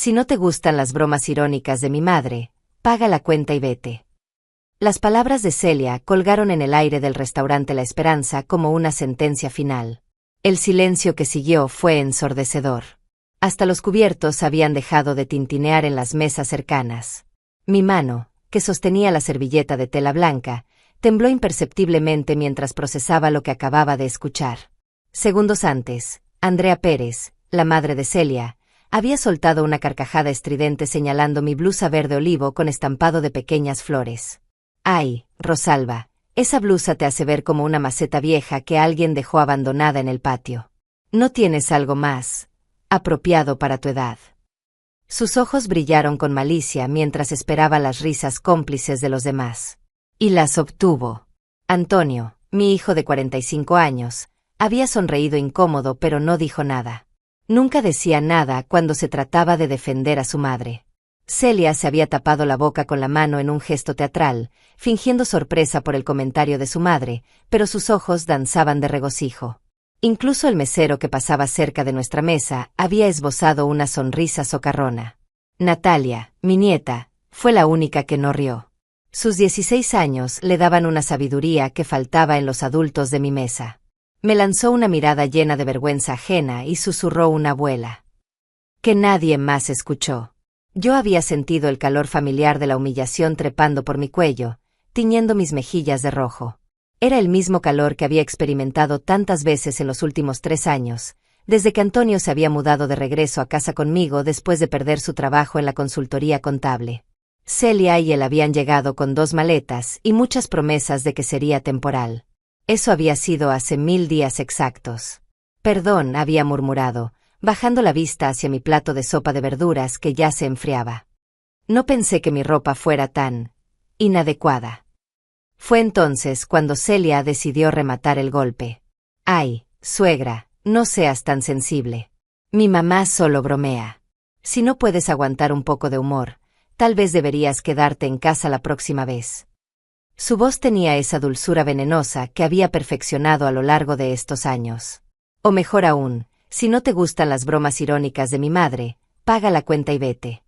Si no te gustan las bromas irónicas de mi madre, paga la cuenta y vete. Las palabras de Celia colgaron en el aire del restaurante La Esperanza como una sentencia final. El silencio que siguió fue ensordecedor. Hasta los cubiertos habían dejado de tintinear en las mesas cercanas. Mi mano, que sostenía la servilleta de tela blanca, tembló imperceptiblemente mientras procesaba lo que acababa de escuchar. Segundos antes, Andrea Pérez, la madre de Celia, había soltado una carcajada estridente señalando mi blusa verde olivo con estampado de pequeñas flores. «Ay, Rosalba, esa blusa te hace ver como una maceta vieja que alguien dejó abandonada en el patio. ¿No tienes algo más apropiado para tu edad?» Sus ojos brillaron con malicia mientras esperaba las risas cómplices de los demás. Y las obtuvo. Antonio, mi hijo de 45 años, había sonreído incómodo pero no dijo nada. Nunca decía nada cuando se trataba de defender a su madre. Celia se había tapado la boca con la mano en un gesto teatral, fingiendo sorpresa por el comentario de su madre, pero sus ojos danzaban de regocijo. Incluso el mesero que pasaba cerca de nuestra mesa había esbozado una sonrisa socarrona. Natalia, mi nieta, fue la única que no rió. Sus 16 años le daban una sabiduría que faltaba en los adultos de mi mesa. Me lanzó una mirada llena de vergüenza ajena y susurró una abuela. Que nadie más escuchó. Yo había sentido el calor familiar de la humillación trepando por mi cuello, tiñendo mis mejillas de rojo. Era el mismo calor que había experimentado tantas veces en los últimos 3 años, desde que Antonio se había mudado de regreso a casa conmigo después de perder su trabajo en la consultoría contable. Celia y él habían llegado con 2 maletas y muchas promesas de que sería temporal. Eso había sido hace 1000 días exactos. Perdón, había murmurado, bajando la vista hacia mi plato de sopa de verduras que ya se enfriaba. No pensé que mi ropa fuera tan inadecuada. Fue entonces cuando Celia decidió rematar el golpe. Ay, suegra, no seas tan sensible. Mi mamá solo bromea. Si no puedes aguantar un poco de humor, tal vez deberías quedarte en casa la próxima vez. Su voz tenía esa dulzura venenosa que había perfeccionado a lo largo de estos años. O mejor aún, si no te gustan las bromas irónicas de mi madre, paga la cuenta y vete.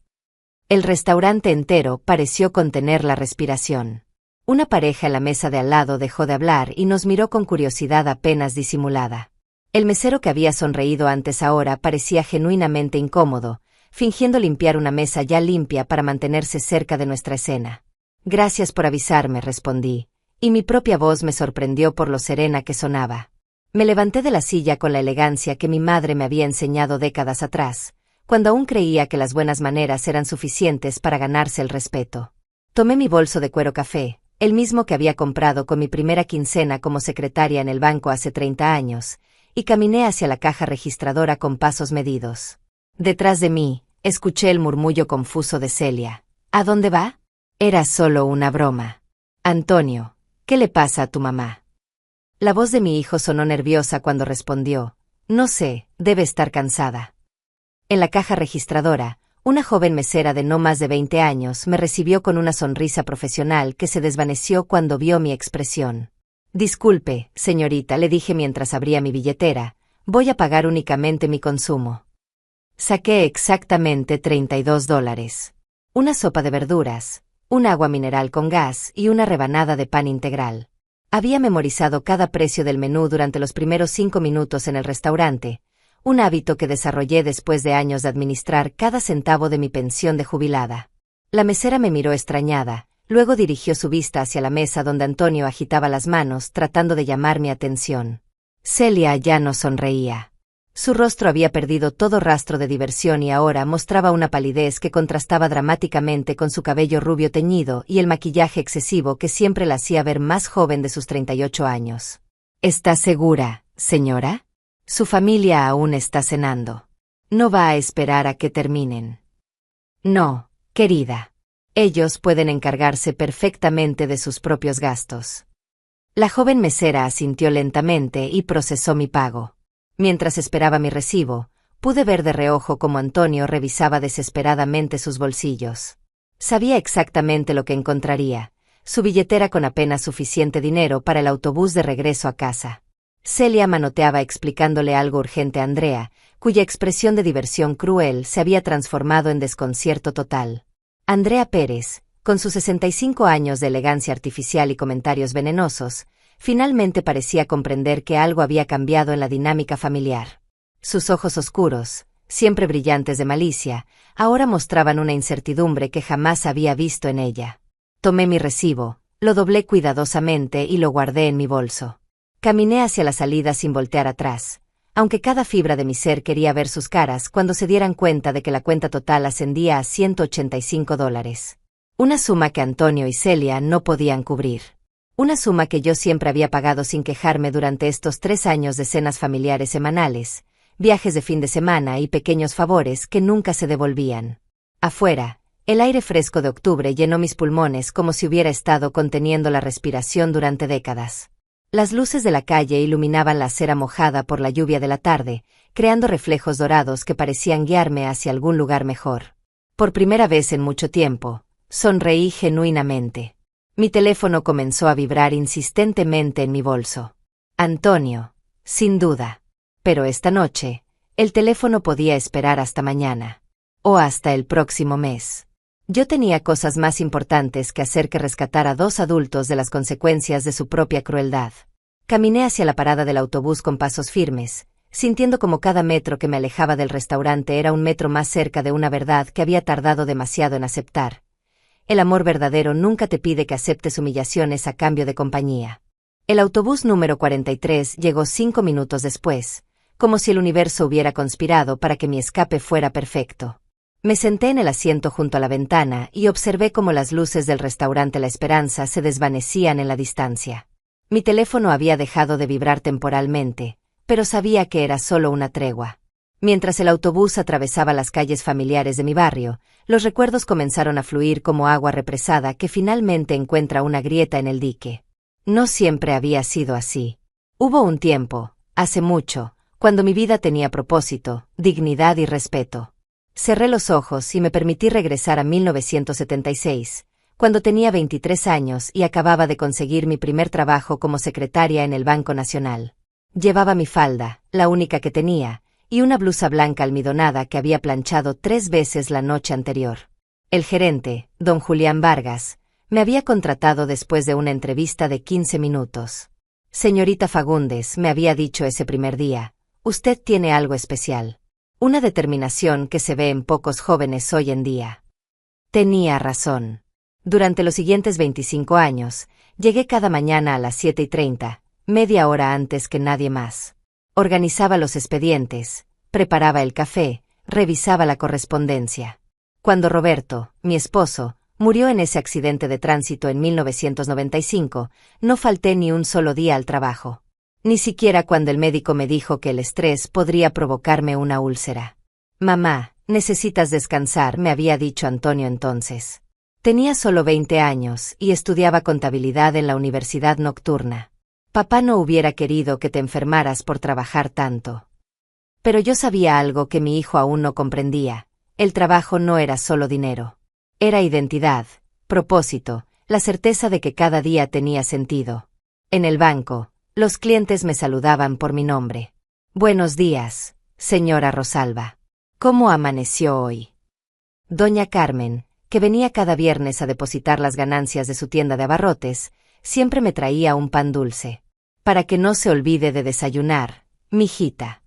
El restaurante entero pareció contener la respiración. Una pareja en la mesa de al lado dejó de hablar y nos miró con curiosidad apenas disimulada. El mesero que había sonreído antes ahora parecía genuinamente incómodo, fingiendo limpiar una mesa ya limpia para mantenerse cerca de nuestra escena. Gracias por avisarme, respondí, y mi propia voz me sorprendió por lo serena que sonaba. Me levanté de la silla con la elegancia que mi madre me había enseñado décadas atrás, cuando aún creía que las buenas maneras eran suficientes para ganarse el respeto. Tomé mi bolso de cuero café, el mismo que había comprado con mi primera quincena como secretaria en el banco hace 30 años, y caminé hacia la caja registradora con pasos medidos. Detrás de mí, escuché el murmullo confuso de Celia. ¿A dónde va? Era solo una broma. Antonio, ¿qué le pasa a tu mamá? La voz de mi hijo sonó nerviosa cuando respondió. No sé, debe estar cansada. En la caja registradora, una joven mesera de no más de 20 años me recibió con una sonrisa profesional que se desvaneció cuando vio mi expresión. Disculpe, señorita, le dije mientras abría mi billetera, voy a pagar únicamente mi consumo. Saqué exactamente $32. Una sopa de verduras, un agua mineral con gas y una rebanada de pan integral. Había memorizado cada precio del menú durante los primeros 5 minutos en el restaurante, un hábito que desarrollé después de años de administrar cada centavo de mi pensión de jubilada. La mesera me miró extrañada, luego dirigió su vista hacia la mesa donde Antonio agitaba las manos tratando de llamar mi atención. Celia ya no sonreía. Su rostro había perdido todo rastro de diversión y ahora mostraba una palidez que contrastaba dramáticamente con su cabello rubio teñido y el maquillaje excesivo que siempre la hacía ver más joven de sus 38 años. ¿Está segura, señora? Su familia aún está cenando. No va a esperar a que terminen. No, querida. Ellos pueden encargarse perfectamente de sus propios gastos. La joven mesera asintió lentamente y procesó mi pago. Mientras esperaba mi recibo, pude ver de reojo cómo Antonio revisaba desesperadamente sus bolsillos. Sabía exactamente lo que encontraría, su billetera con apenas suficiente dinero para el autobús de regreso a casa. Celia manoteaba explicándole algo urgente a Andrea, cuya expresión de diversión cruel se había transformado en desconcierto total. Andrea Pérez, con sus 65 años de elegancia artificial y comentarios venenosos, finalmente parecía comprender que algo había cambiado en la dinámica familiar. Sus ojos oscuros, siempre brillantes de malicia, ahora mostraban una incertidumbre que jamás había visto en ella. Tomé mi recibo, lo doblé cuidadosamente y lo guardé en mi bolso. Caminé hacia la salida sin voltear atrás, aunque cada fibra de mi ser quería ver sus caras cuando se dieran cuenta de que la cuenta total ascendía a $185. Una suma que Antonio y Celia no podían cubrir. Una suma que yo siempre había pagado sin quejarme durante estos 3 años de cenas familiares semanales, viajes de fin de semana y pequeños favores que nunca se devolvían. Afuera, el aire fresco de octubre llenó mis pulmones como si hubiera estado conteniendo la respiración durante décadas. Las luces de la calle iluminaban la acera mojada por la lluvia de la tarde, creando reflejos dorados que parecían guiarme hacia algún lugar mejor. Por primera vez en mucho tiempo, sonreí genuinamente. Mi teléfono comenzó a vibrar insistentemente en mi bolso. Antonio, sin duda. Pero esta noche, el teléfono podía esperar hasta mañana. O hasta el próximo mes. Yo tenía cosas más importantes que hacer que rescatar a 2 adultos de las consecuencias de su propia crueldad. Caminé hacia la parada del autobús con pasos firmes, sintiendo como cada metro que me alejaba del restaurante era un metro más cerca de una verdad que había tardado demasiado en aceptar. El amor verdadero nunca te pide que aceptes humillaciones a cambio de compañía. El autobús número 43 llegó 5 minutos después, como si el universo hubiera conspirado para que mi escape fuera perfecto. Me senté en el asiento junto a la ventana y observé cómo las luces del restaurante La Esperanza se desvanecían en la distancia. Mi teléfono había dejado de vibrar temporalmente, pero sabía que era solo una tregua. Mientras el autobús atravesaba las calles familiares de mi barrio, los recuerdos comenzaron a fluir como agua represada que finalmente encuentra una grieta en el dique. No siempre había sido así. Hubo un tiempo, hace mucho, cuando mi vida tenía propósito, dignidad y respeto. Cerré los ojos y me permití regresar a 1976, cuando tenía 23 años y acababa de conseguir mi primer trabajo como secretaria en el Banco Nacional. Llevaba mi falda, la única que tenía, y una blusa blanca almidonada que había planchado 3 veces la noche anterior. El gerente, don Julián Vargas, me había contratado después de una entrevista de 15 minutos. Señorita Fagundes, me había dicho ese primer día, usted tiene algo especial. Una determinación que se ve en pocos jóvenes hoy en día. Tenía razón. Durante los siguientes 25 años, llegué cada mañana a las 7:30, media hora antes que nadie más. Organizaba los expedientes, preparaba el café, revisaba la correspondencia. Cuando Roberto, mi esposo, murió en ese accidente de tránsito en 1995, no falté ni un solo día al trabajo. Ni siquiera cuando el médico me dijo que el estrés podría provocarme una úlcera. Mamá, necesitas descansar, me había dicho Antonio entonces. Tenía solo 20 años y estudiaba contabilidad en la universidad nocturna. Papá no hubiera querido que te enfermaras por trabajar tanto. Pero yo sabía algo que mi hijo aún no comprendía. El trabajo no era solo dinero. Era identidad, propósito, la certeza de que cada día tenía sentido. En el banco, los clientes me saludaban por mi nombre. Buenos días, señora Rosalba. ¿Cómo amaneció hoy? Doña Carmen, que venía cada viernes a depositar las ganancias de su tienda de abarrotes, siempre me traía un pan dulce. Para que no se olvide de desayunar, mijita.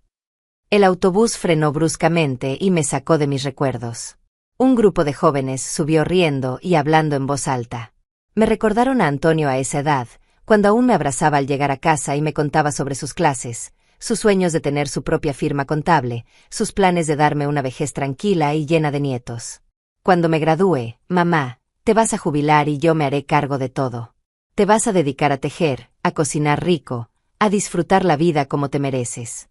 El autobús frenó bruscamente y me sacó de mis recuerdos. Un grupo de jóvenes subió riendo y hablando en voz alta. Me recordaron a Antonio a esa edad, cuando aún me abrazaba al llegar a casa y me contaba sobre sus clases, sus sueños de tener su propia firma contable, sus planes de darme una vejez tranquila y llena de nietos. Cuando me gradúe, mamá, te vas a jubilar y yo me haré cargo de todo. Te vas a dedicar a tejer, a cocinar rico, a disfrutar la vida como te mereces.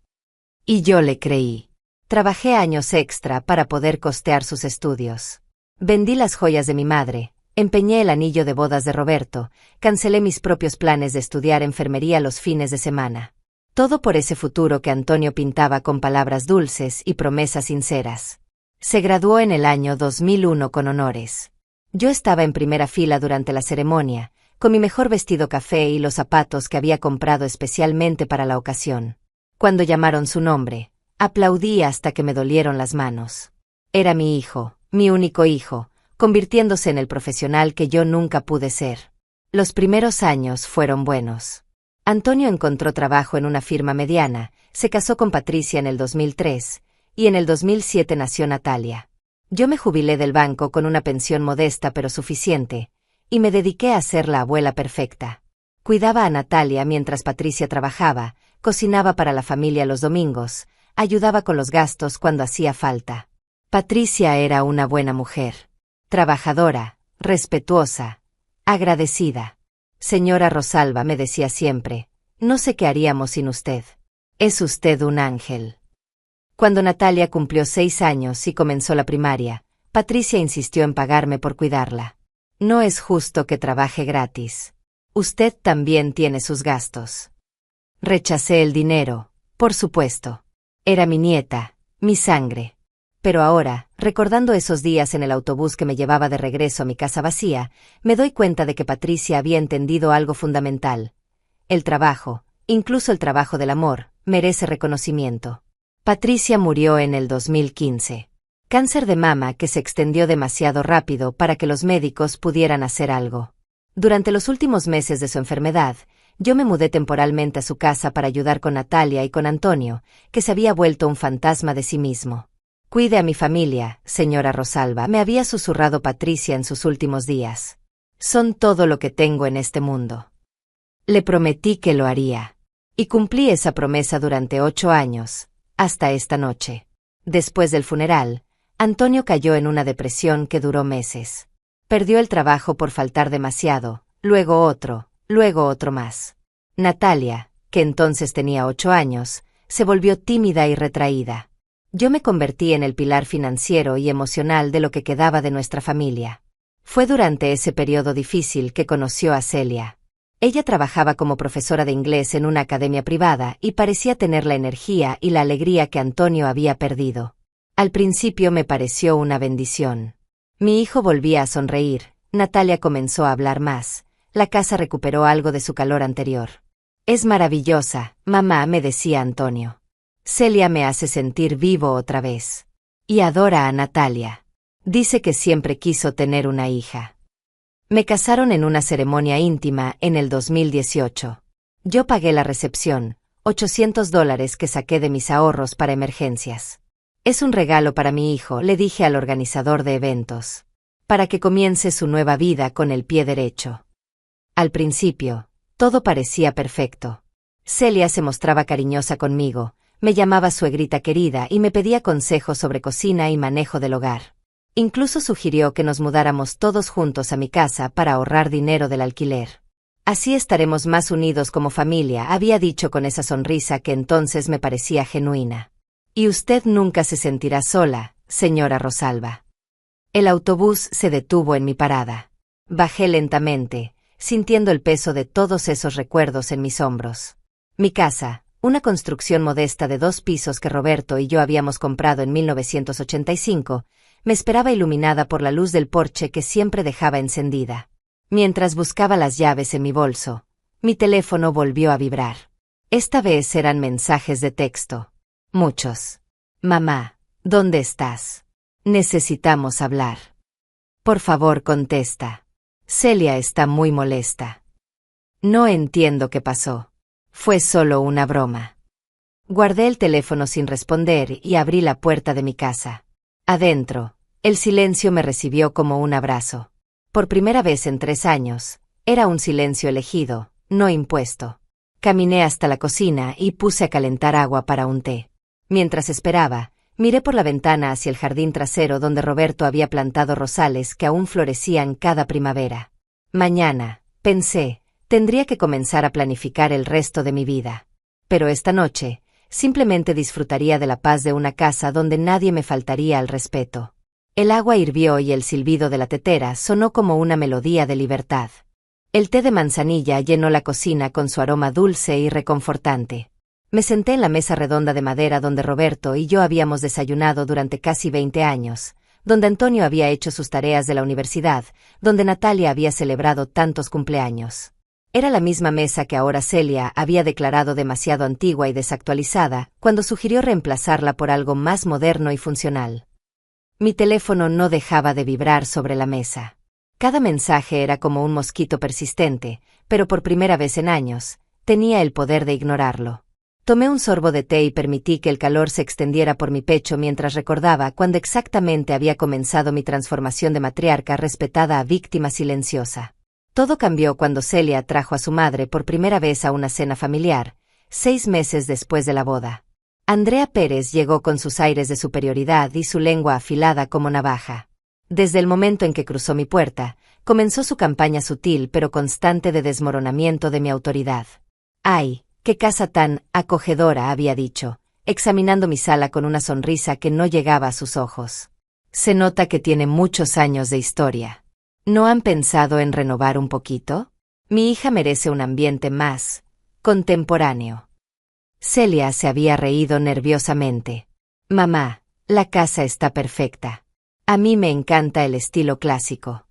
Y yo le creí. Trabajé años extra para poder costear sus estudios. Vendí las joyas de mi madre. Empeñé el anillo de bodas de Roberto, cancelé mis propios planes de estudiar enfermería los fines de semana. Todo por ese futuro que Antonio pintaba con palabras dulces y promesas sinceras. Se graduó en el año 2001 con honores. Yo estaba en primera fila durante la ceremonia, con mi mejor vestido café y los zapatos que había comprado especialmente para la ocasión. Cuando llamaron su nombre, aplaudí hasta que me dolieron las manos. Era mi hijo, mi único hijo, convirtiéndose en el profesional que yo nunca pude ser. Los primeros años fueron buenos. Antonio encontró trabajo en una firma mediana, se casó con Patricia en el 2003, y en el 2007 nació Natalia. Yo me jubilé del banco con una pensión modesta pero suficiente, y me dediqué a ser la abuela perfecta. Cuidaba a Natalia mientras Patricia trabajaba, cocinaba para la familia los domingos, ayudaba con los gastos cuando hacía falta. Patricia era una buena mujer. Trabajadora, respetuosa, agradecida. Señora Rosalba, me decía siempre, no sé qué haríamos sin usted. Es usted un ángel. Cuando Natalia cumplió 6 años y comenzó la primaria, Patricia insistió en pagarme por cuidarla. No es justo que trabaje gratis. Usted también tiene sus gastos. Rechacé el dinero, por supuesto. Era mi nieta, mi sangre. Pero ahora, recordando esos días en el autobús que me llevaba de regreso a mi casa vacía, me doy cuenta de que Patricia había entendido algo fundamental. El trabajo, incluso el trabajo del amor, merece reconocimiento. Patricia murió en el 2015. Cáncer de mama que se extendió demasiado rápido para que los médicos pudieran hacer algo. Durante los últimos meses de su enfermedad, yo me mudé temporalmente a su casa para ayudar con Natalia y con Antonio, que se había vuelto un fantasma de sí mismo. Cuide a mi familia, señora Rosalba, me había susurrado Patricia en sus últimos días. Son todo lo que tengo en este mundo. Le prometí que lo haría. Y cumplí esa promesa durante 8 años, hasta esta noche. Después del funeral, Antonio cayó en una depresión que duró meses. Perdió el trabajo por faltar demasiado, luego otro más. Natalia, que entonces tenía 8 años, se volvió tímida y retraída. Yo me convertí en el pilar financiero y emocional de lo que quedaba de nuestra familia. Fue durante ese periodo difícil que conoció a Celia. Ella trabajaba como profesora de inglés en una academia privada y parecía tener la energía y la alegría que Antonio había perdido. Al principio me pareció una bendición. Mi hijo volvía a sonreír, Natalia comenzó a hablar más, la casa recuperó algo de su calor anterior. Es maravillosa, mamá, me decía Antonio. Celia me hace sentir vivo otra vez. Y adora a Natalia. Dice que siempre quiso tener una hija. Me casaron en una ceremonia íntima en el 2018. Yo pagué la recepción, $800 que saqué de mis ahorros para emergencias. Es un regalo para mi hijo, le dije al organizador de eventos. Para que comience su nueva vida con el pie derecho. Al principio, todo parecía perfecto. Celia se mostraba cariñosa conmigo, me llamaba suegrita querida y me pedía consejos sobre cocina y manejo del hogar. Incluso sugirió que nos mudáramos todos juntos a mi casa para ahorrar dinero del alquiler. Así estaremos más unidos como familia, había dicho con esa sonrisa que entonces me parecía genuina. Y usted nunca se sentirá sola, señora Rosalba. El autobús se detuvo en mi parada. Bajé lentamente, sintiendo el peso de todos esos recuerdos en mis hombros. Mi casa, una construcción modesta de 2 pisos que Roberto y yo habíamos comprado en 1985, me esperaba iluminada por la luz del porche que siempre dejaba encendida. Mientras buscaba las llaves en mi bolso, mi teléfono volvió a vibrar. Esta vez eran mensajes de texto. Muchos. Mamá, ¿dónde estás? Necesitamos hablar. Por favor, contesta. Celia está muy molesta. No entiendo qué pasó. Fue solo una broma. Guardé el teléfono sin responder y abrí la puerta de mi casa. Adentro, el silencio me recibió como un abrazo. Por primera vez en 3 años, era un silencio elegido, no impuesto. Caminé hasta la cocina y puse a calentar agua para un té. Mientras esperaba, miré por la ventana hacia el jardín trasero donde Roberto había plantado rosales que aún florecían cada primavera. Mañana, pensé, tendría que comenzar a planificar el resto de mi vida. Pero esta noche, simplemente disfrutaría de la paz de una casa donde nadie me faltaría al respeto. El agua hirvió y el silbido de la tetera sonó como una melodía de libertad. El té de manzanilla llenó la cocina con su aroma dulce y reconfortante. Me senté en la mesa redonda de madera donde Roberto y yo habíamos desayunado durante casi 20 años, donde Antonio había hecho sus tareas de la universidad, donde Natalia había celebrado tantos cumpleaños. Era la misma mesa que ahora Celia había declarado demasiado antigua y desactualizada, cuando sugirió reemplazarla por algo más moderno y funcional. Mi teléfono no dejaba de vibrar sobre la mesa. Cada mensaje era como un mosquito persistente, pero por primera vez en años, tenía el poder de ignorarlo. Tomé un sorbo de té y permití que el calor se extendiera por mi pecho mientras recordaba cuándo exactamente había comenzado mi transformación de matriarca respetada a víctima silenciosa. Todo cambió cuando Celia trajo a su madre por primera vez a una cena familiar, 6 meses después de la boda. Andrea Pérez llegó con sus aires de superioridad y su lengua afilada como navaja. Desde el momento en que cruzó mi puerta, comenzó su campaña sutil pero constante de desmoronamiento de mi autoridad. ¡Ay, qué casa tan acogedora!, había dicho, examinando mi sala con una sonrisa que no llegaba a sus ojos. Se nota que tiene muchos años de historia. ¿No han pensado en renovar un poquito? Mi hija merece un ambiente más contemporáneo. Celia se había reído nerviosamente. Mamá, la casa está perfecta. A mí me encanta el estilo clásico.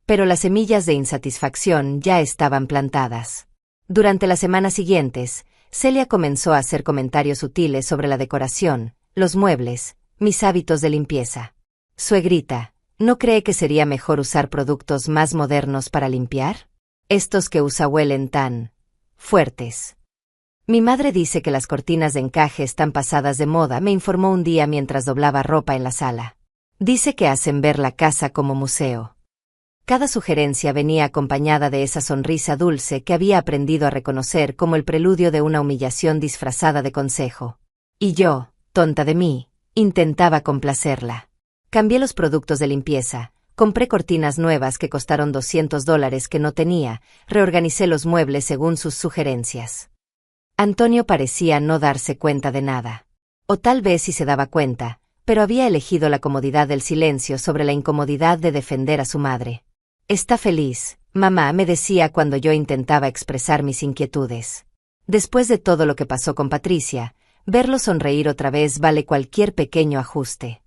Pero las semillas de insatisfacción ya estaban plantadas. Durante las semanas siguientes, Celia comenzó a hacer comentarios sutiles sobre la decoración, los muebles, mis hábitos de limpieza. Suegrita, ¿no cree que sería mejor usar productos más modernos para limpiar? Estos que usa huelen tan fuertes. Mi madre dice que las cortinas de encaje están pasadas de moda, me informó un día mientras doblaba ropa en la sala. Dice que hacen ver la casa como museo. Cada sugerencia venía acompañada de esa sonrisa dulce que había aprendido a reconocer como el preludio de una humillación disfrazada de consejo. Y yo, tonta de mí, intentaba complacerla. Cambié los productos de limpieza, compré cortinas nuevas que costaron $200 que no tenía, reorganicé los muebles según sus sugerencias. Antonio parecía no darse cuenta de nada. O tal vez sí se daba cuenta, pero había elegido la comodidad del silencio sobre la incomodidad de defender a su madre. Está feliz, mamá, me decía cuando yo intentaba expresar mis inquietudes. Después de todo lo que pasó con Patricia, verlo sonreír otra vez vale cualquier pequeño ajuste.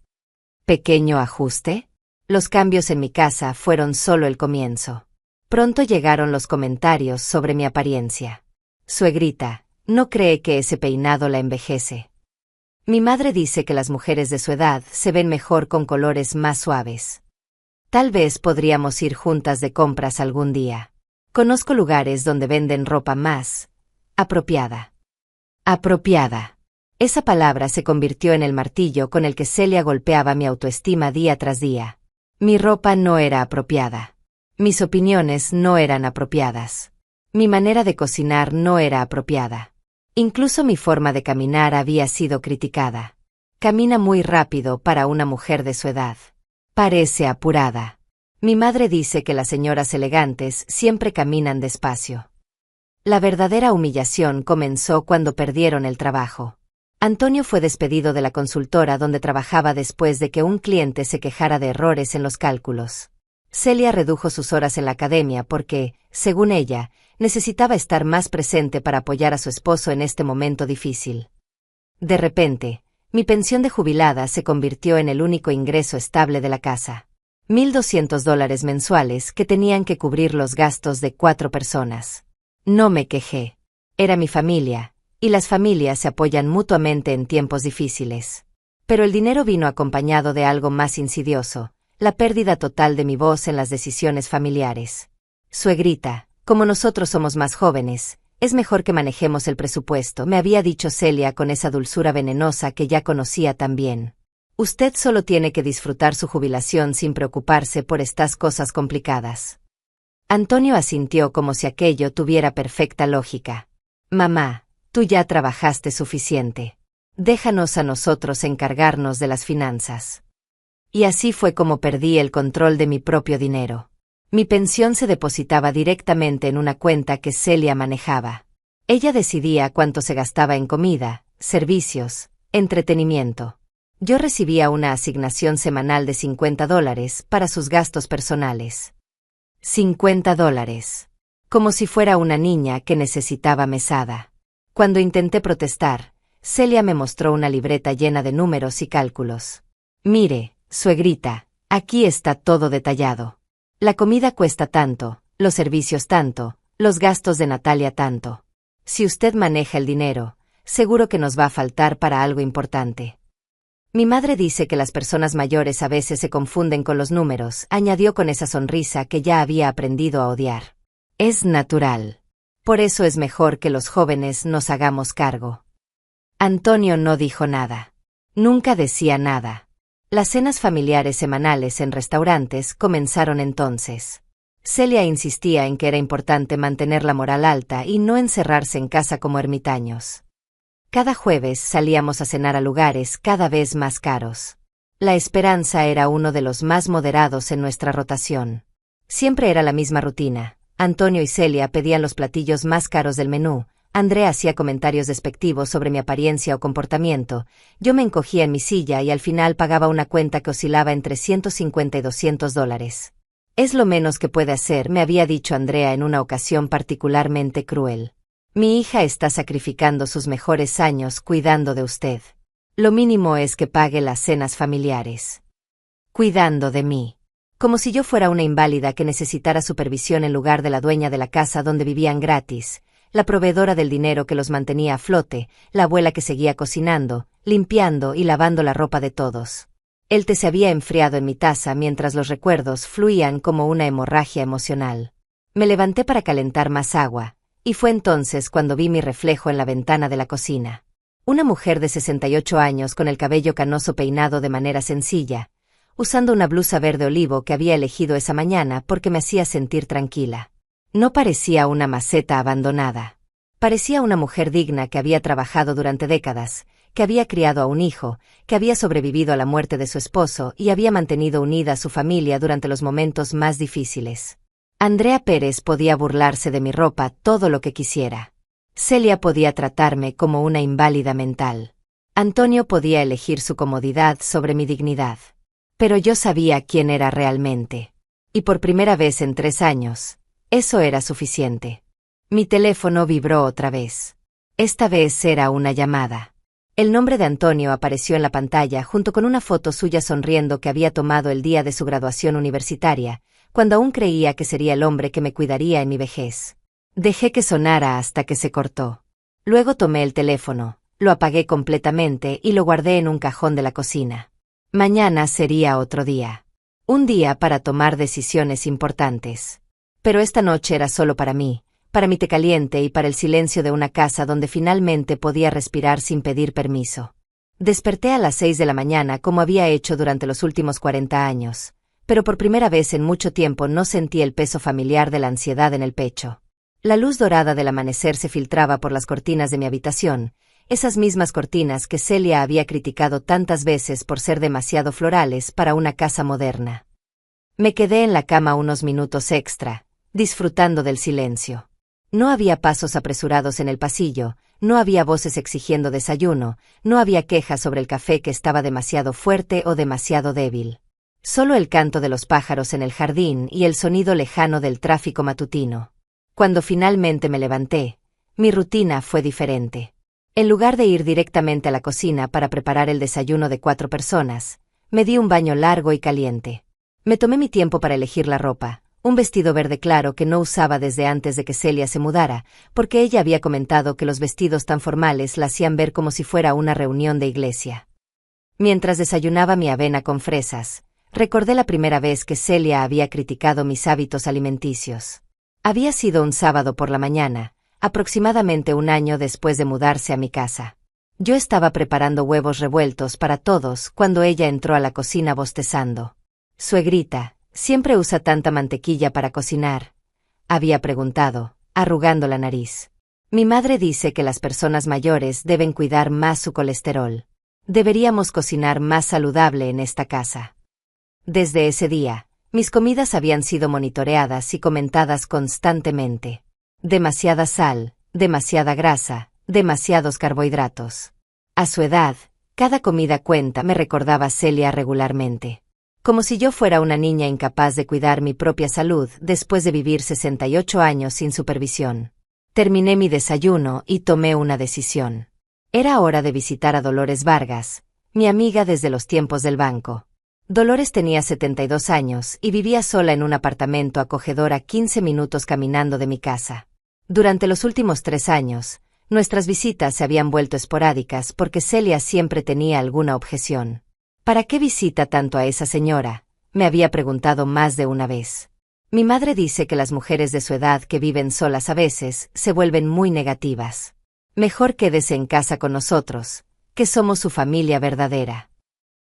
¿Pequeño ajuste? Los cambios en mi casa fueron solo el comienzo. Pronto llegaron los comentarios sobre mi apariencia. Suegrita, ¿no cree que ese peinado la envejece? Mi madre dice que las mujeres de su edad se ven mejor con colores más suaves. Tal vez podríamos ir juntas de compras algún día. Conozco lugares donde venden ropa más apropiada. Apropiada. Esa palabra se convirtió en el martillo con el que Celia golpeaba mi autoestima día tras día. Mi ropa no era apropiada. Mis opiniones no eran apropiadas. Mi manera de cocinar no era apropiada. Incluso mi forma de caminar había sido criticada. Camina muy rápido para una mujer de su edad. Parece apurada. Mi madre dice que las señoras elegantes siempre caminan despacio. La verdadera humillación comenzó cuando perdieron el trabajo. Antonio fue despedido de la consultora donde trabajaba después de que un cliente se quejara de errores en los cálculos. Celia redujo sus horas en la academia porque, según ella, necesitaba estar más presente para apoyar a su esposo en este momento difícil. De repente, mi pensión de jubilada se convirtió en el único ingreso estable de la casa. $1,200 mensuales que tenían que cubrir los gastos de 4 personas. No me quejé. Era mi familia, y las familias se apoyan mutuamente en tiempos difíciles. Pero el dinero vino acompañado de algo más insidioso, la pérdida total de mi voz en las decisiones familiares. Suegrita, como nosotros somos más jóvenes, es mejor que manejemos el presupuesto, me había dicho Celia con esa dulzura venenosa que ya conocía tan bien. Usted solo tiene que disfrutar su jubilación sin preocuparse por estas cosas complicadas. Antonio asintió como si aquello tuviera perfecta lógica. Mamá, tú ya trabajaste suficiente. Déjanos a nosotros encargarnos de las finanzas. Y así fue como perdí el control de mi propio dinero. Mi pensión se depositaba directamente en una cuenta que Celia manejaba. Ella decidía cuánto se gastaba en comida, servicios, entretenimiento. Yo recibía una asignación semanal de $50 para sus gastos personales. $50. Como si fuera una niña que necesitaba mesada. Cuando intenté protestar, Celia me mostró una libreta llena de números y cálculos. Mire, Suegrita, aquí está todo detallado. La comida cuesta tanto, los servicios tanto, los gastos de Natalia tanto. Si usted maneja el dinero, seguro que nos va a faltar para algo importante. Mi madre dice que las personas mayores a veces se confunden con los números, añadió con esa sonrisa que ya había aprendido a odiar. Es natural. Por eso es mejor que los jóvenes nos hagamos cargo. Antonio no dijo nada. Nunca decía nada. Las cenas familiares semanales en restaurantes comenzaron entonces. Celia insistía en que era importante mantener la moral alta y no encerrarse en casa como ermitaños. Cada jueves salíamos a cenar a lugares cada vez más caros. La Esperanza era uno de los más moderados en nuestra rotación. Siempre era la misma rutina. Antonio y Celia pedían los platillos más caros del menú, Andrea hacía comentarios despectivos sobre mi apariencia o comportamiento, yo me encogía en mi silla y al final pagaba una cuenta que oscilaba entre $150 y $200. Es lo menos que puede hacer, me había dicho Andrea en una ocasión particularmente cruel. Mi hija está sacrificando sus mejores años cuidando de usted. Lo mínimo es que pague las cenas familiares. Cuidando de mí. Como si yo fuera una inválida que necesitara supervisión en lugar de la dueña de la casa donde vivían gratis, la proveedora del dinero que los mantenía a flote, la abuela que seguía cocinando, limpiando y lavando la ropa de todos. El té se había enfriado en mi taza mientras los recuerdos fluían como una hemorragia emocional. Me levanté para calentar más agua, y fue entonces cuando vi mi reflejo en la ventana de la cocina. Una mujer de 68 años con el cabello canoso peinado de manera sencilla, usando una blusa verde olivo que había elegido esa mañana porque me hacía sentir tranquila. No parecía una maceta abandonada. Parecía una mujer digna que había trabajado durante décadas, que había criado a un hijo, que había sobrevivido a la muerte de su esposo y había mantenido unida a su familia durante los momentos más difíciles. Andrea Pérez podía burlarse de mi ropa todo lo que quisiera. Celia podía tratarme como una inválida mental. Antonio podía elegir su comodidad sobre mi dignidad. Pero yo sabía quién era realmente. Y por primera vez en 3 años, eso era suficiente. Mi teléfono vibró otra vez. Esta vez era una llamada. El nombre de Antonio apareció en la pantalla junto con una foto suya sonriendo que había tomado el día de su graduación universitaria, cuando aún creía que sería el hombre que me cuidaría en mi vejez. Dejé que sonara hasta que se cortó. Luego tomé el teléfono, lo apagué completamente y lo guardé en un cajón de la cocina. Mañana sería otro día. Un día para tomar decisiones importantes. Pero esta noche era solo para mí, para mi té caliente y para el silencio de una casa donde finalmente podía respirar sin pedir permiso. Desperté a las 6 de la mañana como había hecho durante los últimos 40 años. Pero por primera vez en mucho tiempo no sentí el peso familiar de la ansiedad en el pecho. La luz dorada del amanecer se filtraba por las cortinas de mi habitación, esas mismas cortinas que Celia había criticado tantas veces por ser demasiado florales para una casa moderna. Me quedé en la cama unos minutos extra, disfrutando del silencio. No había pasos apresurados en el pasillo, no había voces exigiendo desayuno, no había quejas sobre el café que estaba demasiado fuerte o demasiado débil. Solo el canto de los pájaros en el jardín y el sonido lejano del tráfico matutino. Cuando finalmente me levanté, mi rutina fue diferente. En lugar de ir directamente a la cocina para preparar el desayuno de 4 personas, me di un baño largo y caliente. Me tomé mi tiempo para elegir la ropa, un vestido verde claro que no usaba desde antes de que Celia se mudara, porque ella había comentado que los vestidos tan formales la hacían ver como si fuera una reunión de iglesia. Mientras desayunaba mi avena con fresas, recordé la primera vez que Celia había criticado mis hábitos alimenticios. Había sido un sábado por la mañana, aproximadamente un año después de mudarse a mi casa. Yo estaba preparando huevos revueltos para todos cuando ella entró a la cocina bostezando. «Suegrita, ¿siempre usa tanta mantequilla para cocinar?», había preguntado, arrugando la nariz. Mi madre dice que las personas mayores deben cuidar más su colesterol. Deberíamos cocinar más saludable en esta casa. Desde ese día, mis comidas habían sido monitoreadas y comentadas constantemente. Demasiada sal, demasiada grasa, demasiados carbohidratos. A su edad, cada comida cuenta, me recordaba Celia regularmente. Como si yo fuera una niña incapaz de cuidar mi propia salud después de vivir 68 años sin supervisión. Terminé mi desayuno y tomé una decisión. Era hora de visitar a Dolores Vargas, mi amiga desde los tiempos del banco. Dolores tenía 72 años y vivía sola en un apartamento acogedor a 15 minutos caminando de mi casa. Durante los últimos 3 años, nuestras visitas se habían vuelto esporádicas porque Celia siempre tenía alguna objeción. ¿Para qué visita tanto a esa señora?, me había preguntado más de una vez. Mi madre dice que las mujeres de su edad que viven solas a veces se vuelven muy negativas. Mejor quédese en casa con nosotros, que somos su familia verdadera.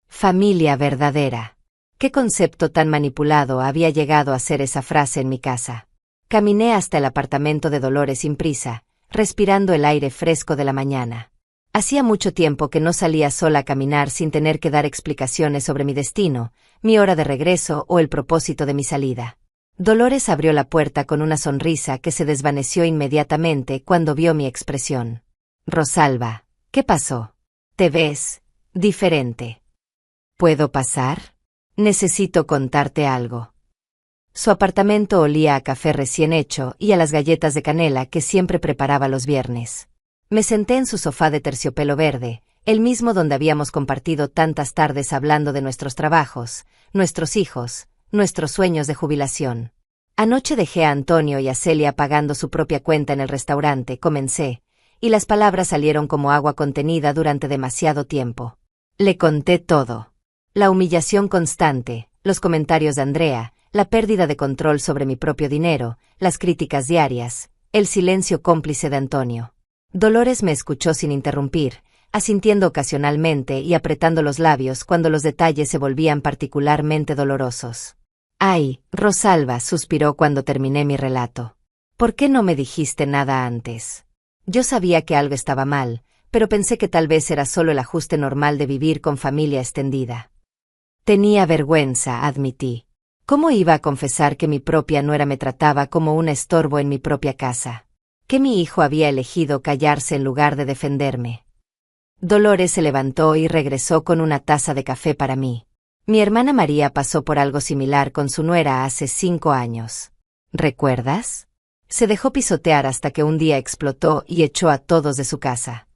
Familia verdadera. ¿Qué concepto tan manipulado había llegado a ser esa frase en mi casa? Caminé hasta el apartamento de Dolores sin prisa, respirando el aire fresco de la mañana. Hacía mucho tiempo que no salía sola a caminar sin tener que dar explicaciones sobre mi destino, mi hora de regreso o el propósito de mi salida. Dolores abrió la puerta con una sonrisa que se desvaneció inmediatamente cuando vio mi expresión. Rosalba, ¿qué pasó? Te ves diferente. ¿Puedo pasar? Necesito contarte algo. Su apartamento olía a café recién hecho y a las galletas de canela que siempre preparaba los viernes. Me senté en su sofá de terciopelo verde, el mismo donde habíamos compartido tantas tardes hablando de nuestros trabajos, nuestros hijos, nuestros sueños de jubilación. Anoche dejé a Antonio y a Celia pagando su propia cuenta en el restaurante, comencé, y las palabras salieron como agua contenida durante demasiado tiempo. Le conté todo. La humillación constante, los comentarios de Andrea, la pérdida de control sobre mi propio dinero, las críticas diarias, el silencio cómplice de Antonio. Dolores me escuchó sin interrumpir, asintiendo ocasionalmente y apretando los labios cuando los detalles se volvían particularmente dolorosos. «Ay, Rosalba», suspiró cuando terminé mi relato. «¿Por qué no me dijiste nada antes?» Yo sabía que algo estaba mal, pero pensé que tal vez era solo el ajuste normal de vivir con familia extendida. Tenía vergüenza, admití. ¿Cómo iba a confesar que mi propia nuera me trataba como un estorbo en mi propia casa? Que mi hijo había elegido callarse en lugar de defenderme. Dolores se levantó y regresó con una taza de café para mí. Mi hermana María pasó por algo similar con su nuera hace 5 años. ¿Recuerdas? Se dejó pisotear hasta que un día explotó y echó a todos de su casa.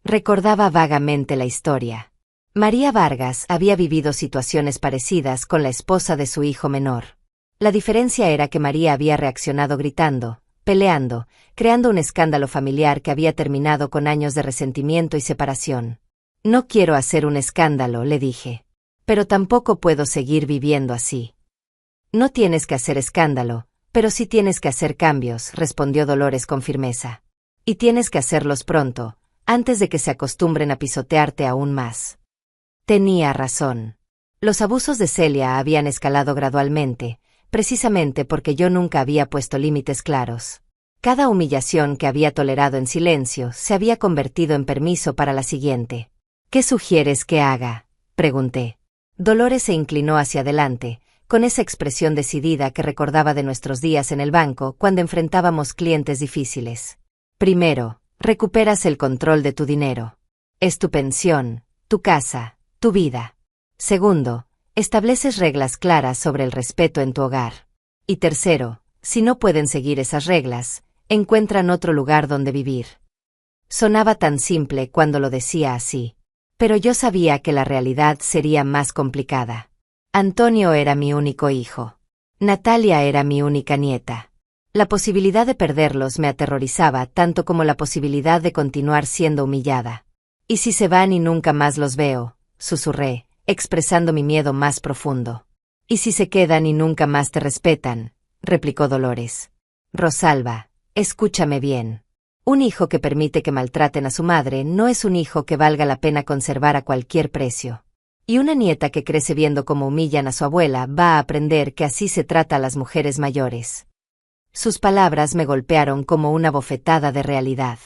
Recordaba vagamente la historia. María Vargas había vivido situaciones parecidas con la esposa de su hijo menor. La diferencia era que María había reaccionado gritando, peleando, creando un escándalo familiar que había terminado con años de resentimiento y separación. «No quiero hacer un escándalo», le dije. «Pero tampoco puedo seguir viviendo así». «No tienes que hacer escándalo, pero sí tienes que hacer cambios», respondió Dolores con firmeza. «Y tienes que hacerlos pronto, antes de que se acostumbren a pisotearte aún más». Tenía razón. Los abusos de Celia habían escalado gradualmente, precisamente porque yo nunca había puesto límites claros. Cada humillación que había tolerado en silencio se había convertido en permiso para la siguiente. «¿Qué sugieres que haga?», pregunté. Dolores se inclinó hacia adelante, con esa expresión decidida que recordaba de nuestros días en el banco cuando enfrentábamos clientes difíciles. «Primero, recuperas el control de tu dinero. Es tu pensión, tu casa, tu vida. Segundo, estableces reglas claras sobre el respeto en tu hogar. Y tercero, si no pueden seguir esas reglas, encuentran otro lugar donde vivir». Sonaba tan simple cuando lo decía así. Pero yo sabía que la realidad sería más complicada. Antonio era mi único hijo. Natalia era mi única nieta. La posibilidad de perderlos me aterrorizaba tanto como la posibilidad de continuar siendo humillada. «¿Y si se van y nunca más los veo?», susurré, expresando mi miedo más profundo. «¿Y si se quedan y nunca más te respetan?», replicó Dolores. «Rosalba, escúchame bien. Un hijo que permite que maltraten a su madre no es un hijo que valga la pena conservar a cualquier precio. Y una nieta que crece viendo cómo humillan a su abuela va a aprender que así se trata a las mujeres mayores». Sus palabras me golpearon como una bofetada de realidad.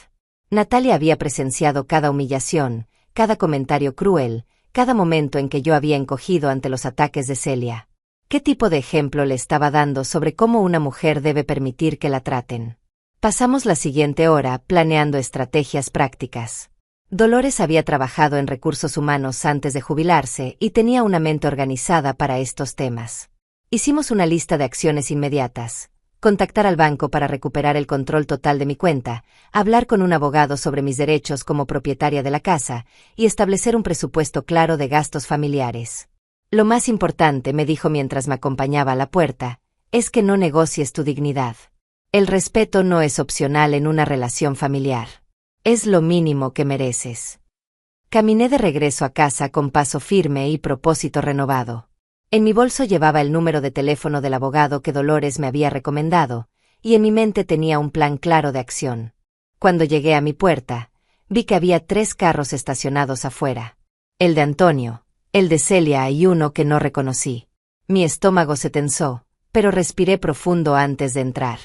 Natalia había presenciado cada humillación, cada comentario cruel, cada momento en que yo había encogido ante los ataques de Celia. ¿Qué tipo de ejemplo le estaba dando sobre cómo una mujer debe permitir que la traten? Pasamos la siguiente hora planeando estrategias prácticas. Dolores había trabajado en recursos humanos antes de jubilarse y tenía una mente organizada para estos temas. Hicimos una lista de acciones inmediatas. Contactar al banco para recuperar el control total de mi cuenta, hablar con un abogado sobre mis derechos como propietaria de la casa y establecer un presupuesto claro de gastos familiares. Lo más importante, me dijo mientras me acompañaba a la puerta, es que no negocies tu dignidad. El respeto no es opcional en una relación familiar. Es lo mínimo que mereces. Caminé de regreso a casa con paso firme y propósito renovado. En mi bolso llevaba el número de teléfono del abogado que Dolores me había recomendado, y en mi mente tenía un plan claro de acción. Cuando llegué a mi puerta, vi que había 3 carros estacionados afuera. El de Antonio, el de Celia y uno que no reconocí. Mi estómago se tensó, pero respiré profundo antes de entrar.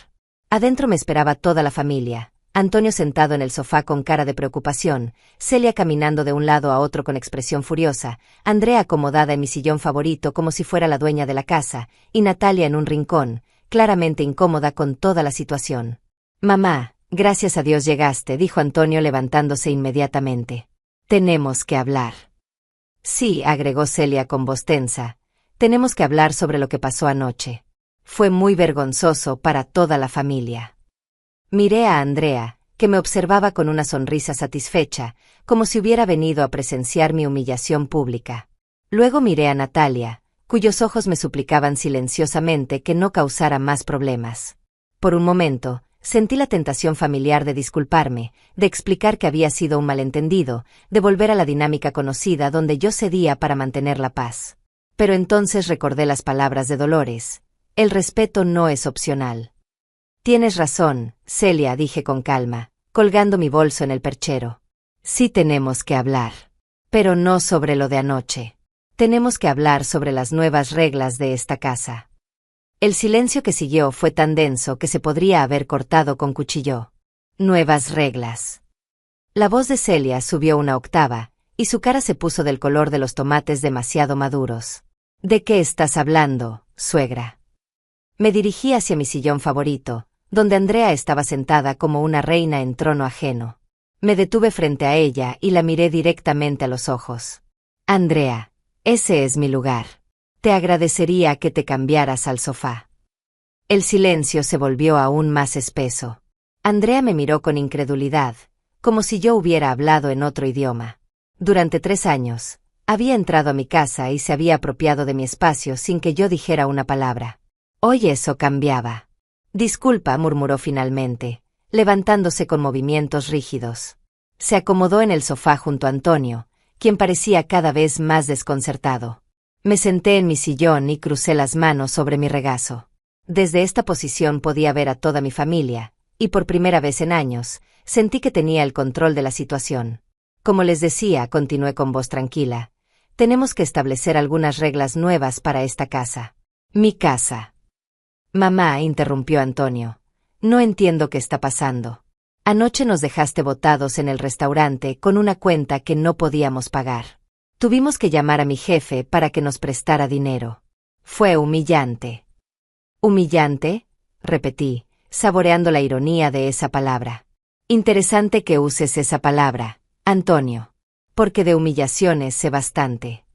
Adentro me esperaba toda la familia, Antonio sentado en el sofá con cara de preocupación, Celia caminando de un lado a otro con expresión furiosa, Andrea acomodada en mi sillón favorito como si fuera la dueña de la casa, y Natalia en un rincón, claramente incómoda con toda la situación. «Mamá, gracias a Dios llegaste», dijo Antonio levantándose inmediatamente. «Tenemos que hablar». «Sí», agregó Celia con voz tensa, «tenemos que hablar sobre lo que pasó anoche. Fue muy vergonzoso para toda la familia». Miré a Andrea, que me observaba con una sonrisa satisfecha, como si hubiera venido a presenciar mi humillación pública. Luego miré a Natalia, cuyos ojos me suplicaban silenciosamente que no causara más problemas. Por un momento, sentí la tentación familiar de disculparme, de explicar que había sido un malentendido, de volver a la dinámica conocida donde yo cedía para mantener la paz. Pero entonces recordé las palabras de Dolores. El respeto no es opcional. «Tienes razón, Celia», dije con calma, colgando mi bolso en el perchero. «Sí tenemos que hablar. Pero no sobre lo de anoche. Tenemos que hablar sobre las nuevas reglas de esta casa». El silencio que siguió fue tan denso que se podría haber cortado con cuchillo. «Nuevas reglas». La voz de Celia subió una octava, y su cara se puso del color de los tomates demasiado maduros. «¿De qué estás hablando, suegra?» Me dirigí hacia mi sillón favorito, donde Andrea estaba sentada como una reina en trono ajeno. Me detuve frente a ella y la miré directamente a los ojos. «Andrea, ese es mi lugar. Te agradecería que te cambiaras al sofá». El silencio se volvió aún más espeso. Andrea me miró con incredulidad, como si yo hubiera hablado en otro idioma. Durante 3 años, había entrado a mi casa y se había apropiado de mi espacio sin que yo dijera una palabra. Hoy eso cambiaba. «Disculpa», murmuró finalmente, levantándose con movimientos rígidos. Se acomodó en el sofá junto a Antonio, quien parecía cada vez más desconcertado. Me senté en mi sillón y crucé las manos sobre mi regazo. Desde esta posición podía ver a toda mi familia, y por primera vez en años, sentí que tenía el control de la situación. «Como les decía», continué con voz tranquila, «tenemos que establecer algunas reglas nuevas para esta casa. Mi casa». «Mamá», interrumpió Antonio, «no entiendo qué está pasando. Anoche nos dejaste botados en el restaurante con una cuenta que no podíamos pagar. Tuvimos que llamar a mi jefe para que nos prestara dinero. Fue humillante». «¿Humillante?», repetí, saboreando la ironía de esa palabra. «Interesante que uses esa palabra, Antonio, porque de humillaciones sé bastante».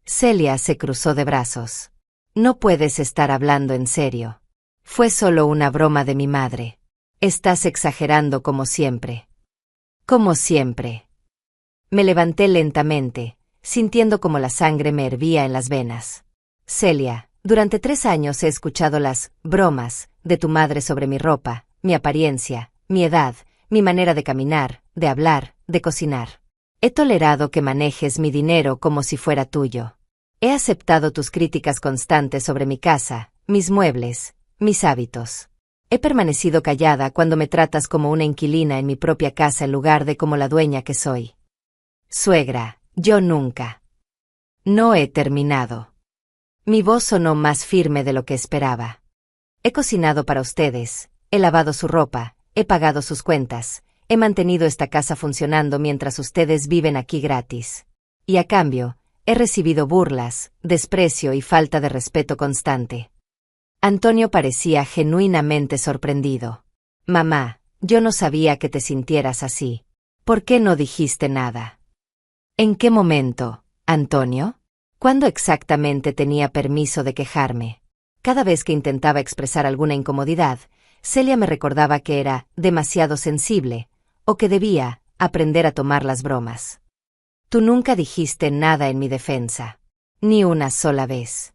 Celia se cruzó de brazos. «No puedes estar hablando en serio. Fue solo una broma de mi madre. Estás exagerando como siempre». «Como siempre». Me levanté lentamente, sintiendo como la sangre me hervía en las venas. «Celia, durante 3 años he escuchado las bromas de tu madre sobre mi ropa, mi apariencia, mi edad, mi manera de caminar, de hablar, de cocinar. He tolerado que manejes mi dinero como si fuera tuyo. He aceptado tus críticas constantes sobre mi casa, mis muebles, mis hábitos. He permanecido callada cuando me tratas como una inquilina en mi propia casa en lugar de como la dueña que soy. Suegra, yo nunca. No he terminado». Mi voz sonó más firme de lo que esperaba. «He cocinado para ustedes, he lavado su ropa, he pagado sus cuentas, he mantenido esta casa funcionando mientras ustedes viven aquí gratis. Y a cambio, he recibido burlas, desprecio y falta de respeto constante». Antonio parecía genuinamente sorprendido. «Mamá, yo no sabía que te sintieras así. ¿Por qué no dijiste nada?» «¿En qué momento, Antonio? ¿Cuándo exactamente tenía permiso de quejarme?» Cada vez que intentaba expresar alguna incomodidad, Celia me recordaba que era demasiado sensible, o que debía aprender a tomar las bromas. «Tú nunca dijiste nada en mi defensa». Ni una sola vez.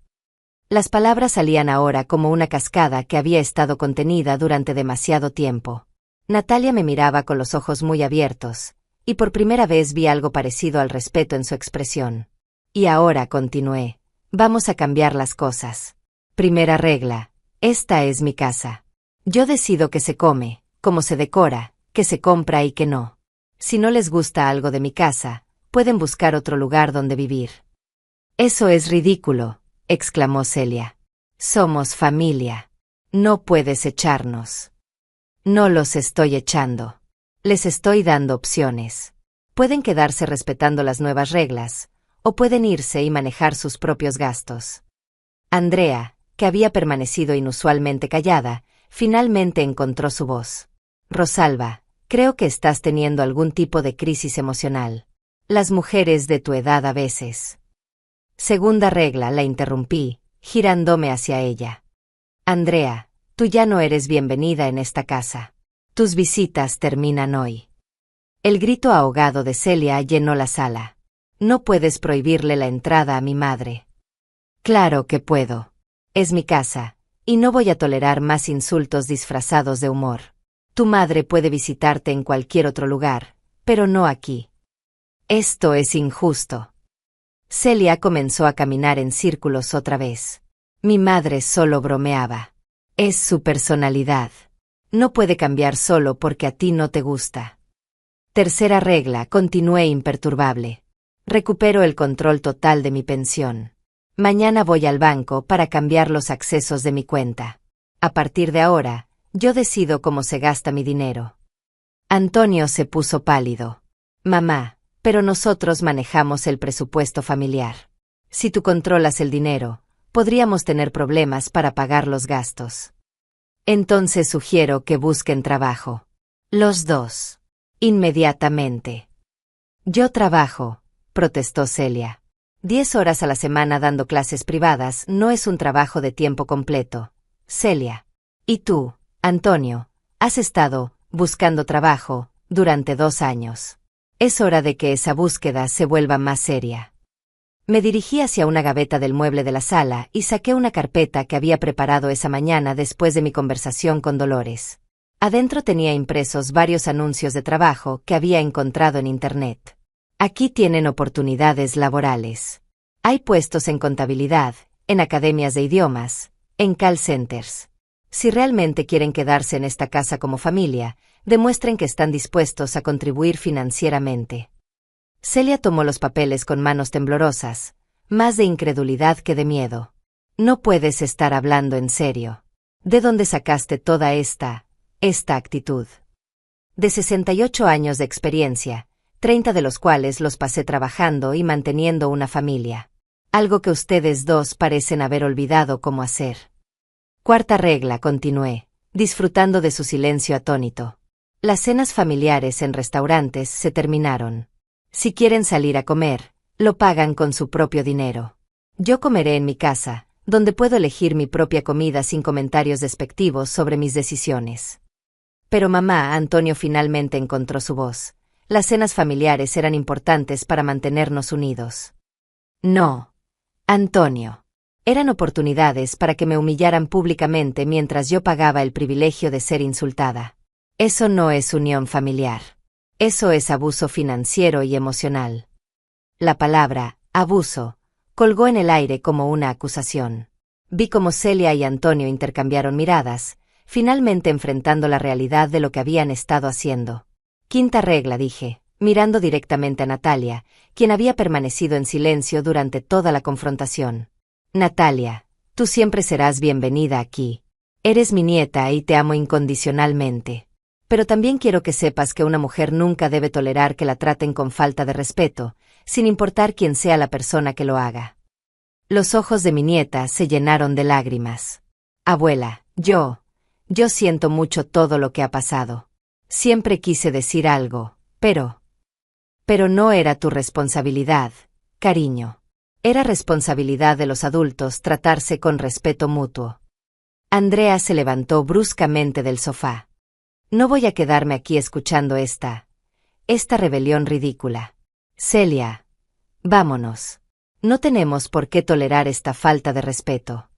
Las palabras salían ahora como una cascada que había estado contenida durante demasiado tiempo. Natalia me miraba con los ojos muy abiertos, y por primera vez vi algo parecido al respeto en su expresión. Y ahora continué. Vamos a cambiar las cosas. Primera regla. Esta es mi casa. Yo decido qué se come, cómo se decora, qué se compra y qué no. Si no les gusta algo de mi casa, pueden buscar otro lugar donde vivir. Eso es ridículo, exclamó Celia. Somos familia. No puedes echarnos. No los estoy echando. Les estoy dando opciones. Pueden quedarse respetando las nuevas reglas, o pueden irse y manejar sus propios gastos. Andrea, que había permanecido inusualmente callada, finalmente encontró su voz. Rosalba, creo que estás teniendo algún tipo de crisis emocional. Las mujeres de tu edad a veces. Segunda regla, la interrumpí, girándome hacia ella. Andrea, tú ya no eres bienvenida en esta casa. Tus visitas terminan hoy. El grito ahogado de Celia llenó la sala. No puedes prohibirle la entrada a mi madre. Claro que puedo. Es mi casa, y no voy a tolerar más insultos disfrazados de humor. Tu madre puede visitarte en cualquier otro lugar, pero no aquí. Esto es injusto. Celia comenzó a caminar en círculos otra vez. Mi madre solo bromeaba. Es su personalidad. No puede cambiar solo porque a ti no te gusta. Tercera regla, continué imperturbable. Recupero el control total de mi pensión. Mañana voy al banco para cambiar los accesos de mi cuenta. A partir de ahora, yo decido cómo se gasta mi dinero. Antonio se puso pálido. Mamá, pero nosotros manejamos el presupuesto familiar. Si tú controlas el dinero, podríamos tener problemas para pagar los gastos. Entonces sugiero que busquen trabajo. Los dos. Inmediatamente. Yo trabajo, protestó Celia. 10 horas a la semana dando clases privadas no es un trabajo de tiempo completo. Celia. Y tú, Antonio, has estado buscando trabajo durante 2 años. Es hora de que esa búsqueda se vuelva más seria. Me dirigí hacia una gaveta del mueble de la sala y saqué una carpeta que había preparado esa mañana después de mi conversación con Dolores. Adentro tenía impresos varios anuncios de trabajo que había encontrado en Internet. Aquí tienen oportunidades laborales. Hay puestos en contabilidad, en academias de idiomas, en call centers. Si realmente quieren quedarse en esta casa como familia, demuestren que están dispuestos a contribuir financieramente. Celia tomó los papeles con manos temblorosas, más de incredulidad que de miedo. No puedes estar hablando en serio. ¿De dónde sacaste toda esta actitud? De 68 años de experiencia, 30 de los cuales los pasé trabajando y manteniendo una familia. Algo que ustedes dos parecen haber olvidado cómo hacer. Cuarta regla, continué, disfrutando de su silencio atónito. Las cenas familiares en restaurantes se terminaron. Si quieren salir a comer, lo pagan con su propio dinero. Yo comeré en mi casa, donde puedo elegir mi propia comida sin comentarios despectivos sobre mis decisiones. Pero mamá, Antonio finalmente encontró su voz. Las cenas familiares eran importantes para mantenernos unidos. No, Antonio. Eran oportunidades para que me humillaran públicamente mientras yo pagaba el privilegio de ser insultada. Eso no es unión familiar. Eso es abuso financiero y emocional. La palabra, abuso, colgó en el aire como una acusación. Vi cómo Celia y Antonio intercambiaron miradas, finalmente enfrentando la realidad de lo que habían estado haciendo. Quinta regla, dije, mirando directamente a Natalia, quien había permanecido en silencio durante toda la confrontación. Natalia, tú siempre serás bienvenida aquí. Eres mi nieta y te amo incondicionalmente. Pero también quiero que sepas que una mujer nunca debe tolerar que la traten con falta de respeto, sin importar quién sea la persona que lo haga. Los ojos de mi nieta se llenaron de lágrimas. Abuela, yo siento mucho todo lo que ha pasado. Siempre quise decir algo, pero no era tu responsabilidad, cariño. Era responsabilidad de los adultos tratarse con respeto mutuo. Andrea se levantó bruscamente del sofá. No voy a quedarme aquí escuchando esta rebelión ridícula. Celia, vámonos. No tenemos por qué tolerar esta falta de respeto.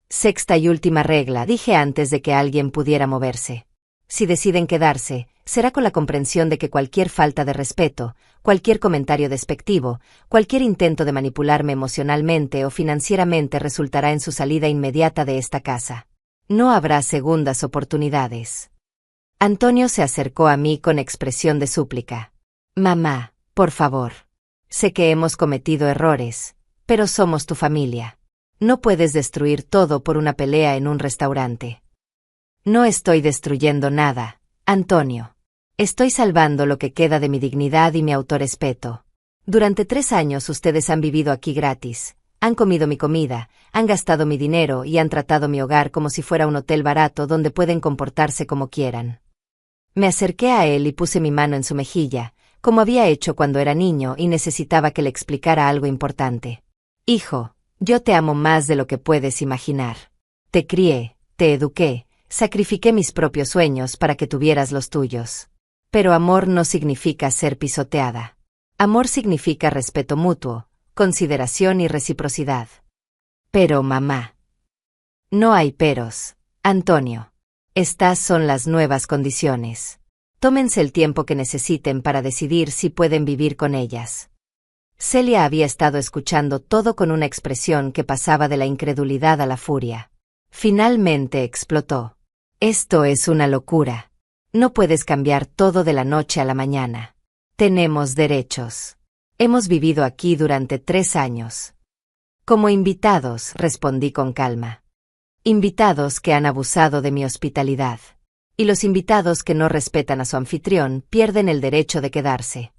Sexta y última regla, dije antes de que alguien pudiera moverse. Si deciden quedarse, será con la comprensión de que cualquier falta de respeto, cualquier comentario despectivo, cualquier intento de manipularme emocionalmente o financieramente resultará en su salida inmediata de esta casa. No habrá segundas oportunidades. Antonio se acercó a mí con expresión de súplica. Mamá, por favor. Sé que hemos cometido errores, pero somos tu familia. No puedes destruir todo por una pelea en un restaurante. No estoy destruyendo nada, Antonio. Estoy salvando lo que queda de mi dignidad y mi autorrespeto. Durante 3 años ustedes han vivido aquí gratis, han comido mi comida, han gastado mi dinero y han tratado mi hogar como si fuera un hotel barato donde pueden comportarse como quieran. Me acerqué a él y puse mi mano en su mejilla, como había hecho cuando era niño y necesitaba que le explicara algo importante. Hijo, yo te amo más de lo que puedes imaginar. Te crié, te eduqué, sacrifiqué mis propios sueños para que tuvieras los tuyos. Pero amor no significa ser pisoteada. Amor significa respeto mutuo, consideración y reciprocidad. Pero mamá. No hay peros, Antonio. Estas son las nuevas condiciones. Tómense el tiempo que necesiten para decidir si pueden vivir con ellas. Celia había estado escuchando todo con una expresión que pasaba de la incredulidad a la furia. Finalmente explotó. Esto es una locura. No puedes cambiar todo de la noche a la mañana. Tenemos derechos. Hemos vivido aquí durante 3 años. Como invitados, respondí con calma. Invitados que han abusado de mi hospitalidad. Y los invitados que no respetan a su anfitrión pierden el derecho de quedarse.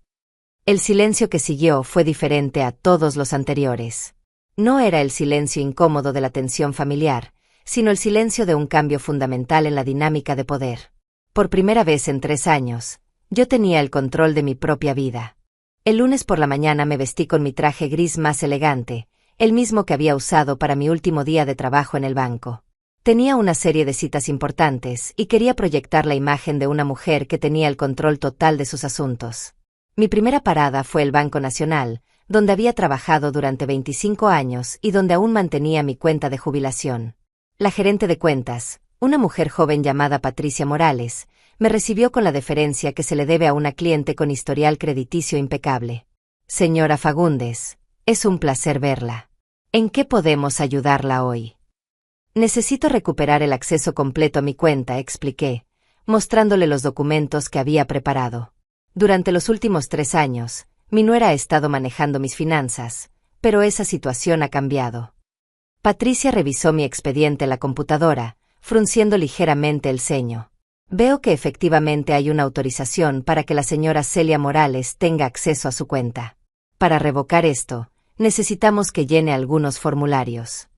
El silencio que siguió fue diferente a todos los anteriores. No era el silencio incómodo de la tensión familiar, sino el silencio de un cambio fundamental en la dinámica de poder. Por primera vez en 3 años, yo tenía el control de mi propia vida. El lunes por la mañana me vestí con mi traje gris más elegante, el mismo que había usado para mi último día de trabajo en el banco. Tenía una serie de citas importantes y quería proyectar la imagen de una mujer que tenía el control total de sus asuntos. Mi primera parada fue el Banco Nacional, donde había trabajado durante 25 años y donde aún mantenía mi cuenta de jubilación. La gerente de cuentas, una mujer joven llamada Patricia Morales, me recibió con la deferencia que se le debe a una cliente con historial crediticio impecable. Señora Fagundes, es un placer verla. ¿En qué podemos ayudarla hoy? Necesito recuperar el acceso completo a mi cuenta, expliqué, mostrándole los documentos que había preparado. Durante los últimos 3 años, mi nuera ha estado manejando mis finanzas, pero esa situación ha cambiado. Patricia revisó mi expediente en la computadora, frunciendo ligeramente el ceño. Veo que efectivamente hay una autorización para que la señora Celia Morales tenga acceso a su cuenta. Para revocar esto, necesitamos que llene algunos formularios.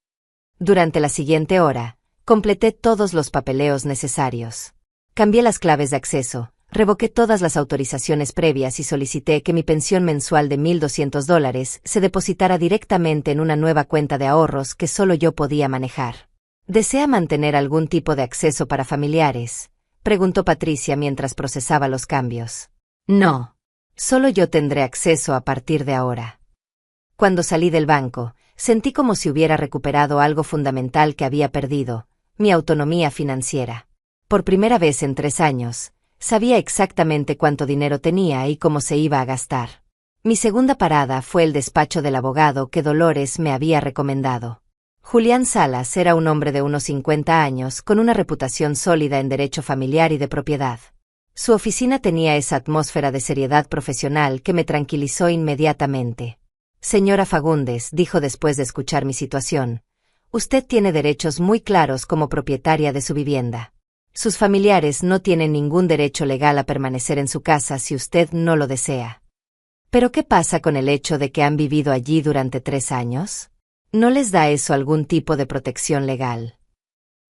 Durante la siguiente hora, completé todos los papeleos necesarios. Cambié las claves de acceso, revoqué todas las autorizaciones previas y solicité que mi pensión mensual de $1,200 se depositara directamente en una nueva cuenta de ahorros que solo yo podía manejar. ¿Desea mantener algún tipo de acceso para familiares?, preguntó Patricia mientras procesaba los cambios. No. Solo yo tendré acceso a partir de ahora. Cuando salí del banco, sentí como si hubiera recuperado algo fundamental que había perdido, mi autonomía financiera. Por primera vez en 3 años, sabía exactamente cuánto dinero tenía y cómo se iba a gastar. Mi segunda parada fue el despacho del abogado que Dolores me había recomendado. Julián Salas era un hombre de unos 50 años con una reputación sólida en derecho familiar y de propiedad. Su oficina tenía esa atmósfera de seriedad profesional que me tranquilizó inmediatamente. Señora Fagundes, dijo después de escuchar mi situación, usted tiene derechos muy claros como propietaria de su vivienda. Sus familiares no tienen ningún derecho legal a permanecer en su casa si usted no lo desea. ¿Pero qué pasa con el hecho de que han vivido allí durante 3 años? ¿No les da eso algún tipo de protección legal?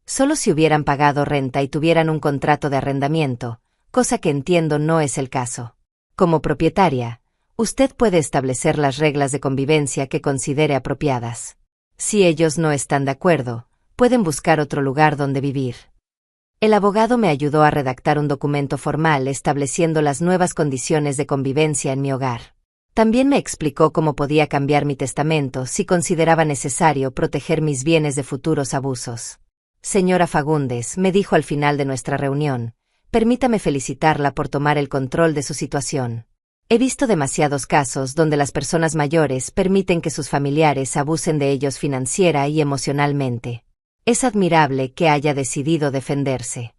Solo si hubieran pagado renta y tuvieran un contrato de arrendamiento, cosa que entiendo no es el caso. Como propietaria, usted puede establecer las reglas de convivencia que considere apropiadas. Si ellos no están de acuerdo, pueden buscar otro lugar donde vivir. El abogado me ayudó a redactar un documento formal estableciendo las nuevas condiciones de convivencia en mi hogar. También me explicó cómo podía cambiar mi testamento si consideraba necesario proteger mis bienes de futuros abusos. Señora Fagundes, me dijo al final de nuestra reunión, permítame felicitarla por tomar el control de su situación. He visto demasiados casos donde las personas mayores permiten que sus familiares abusen de ellos financiera y emocionalmente. Es admirable que haya decidido defenderse.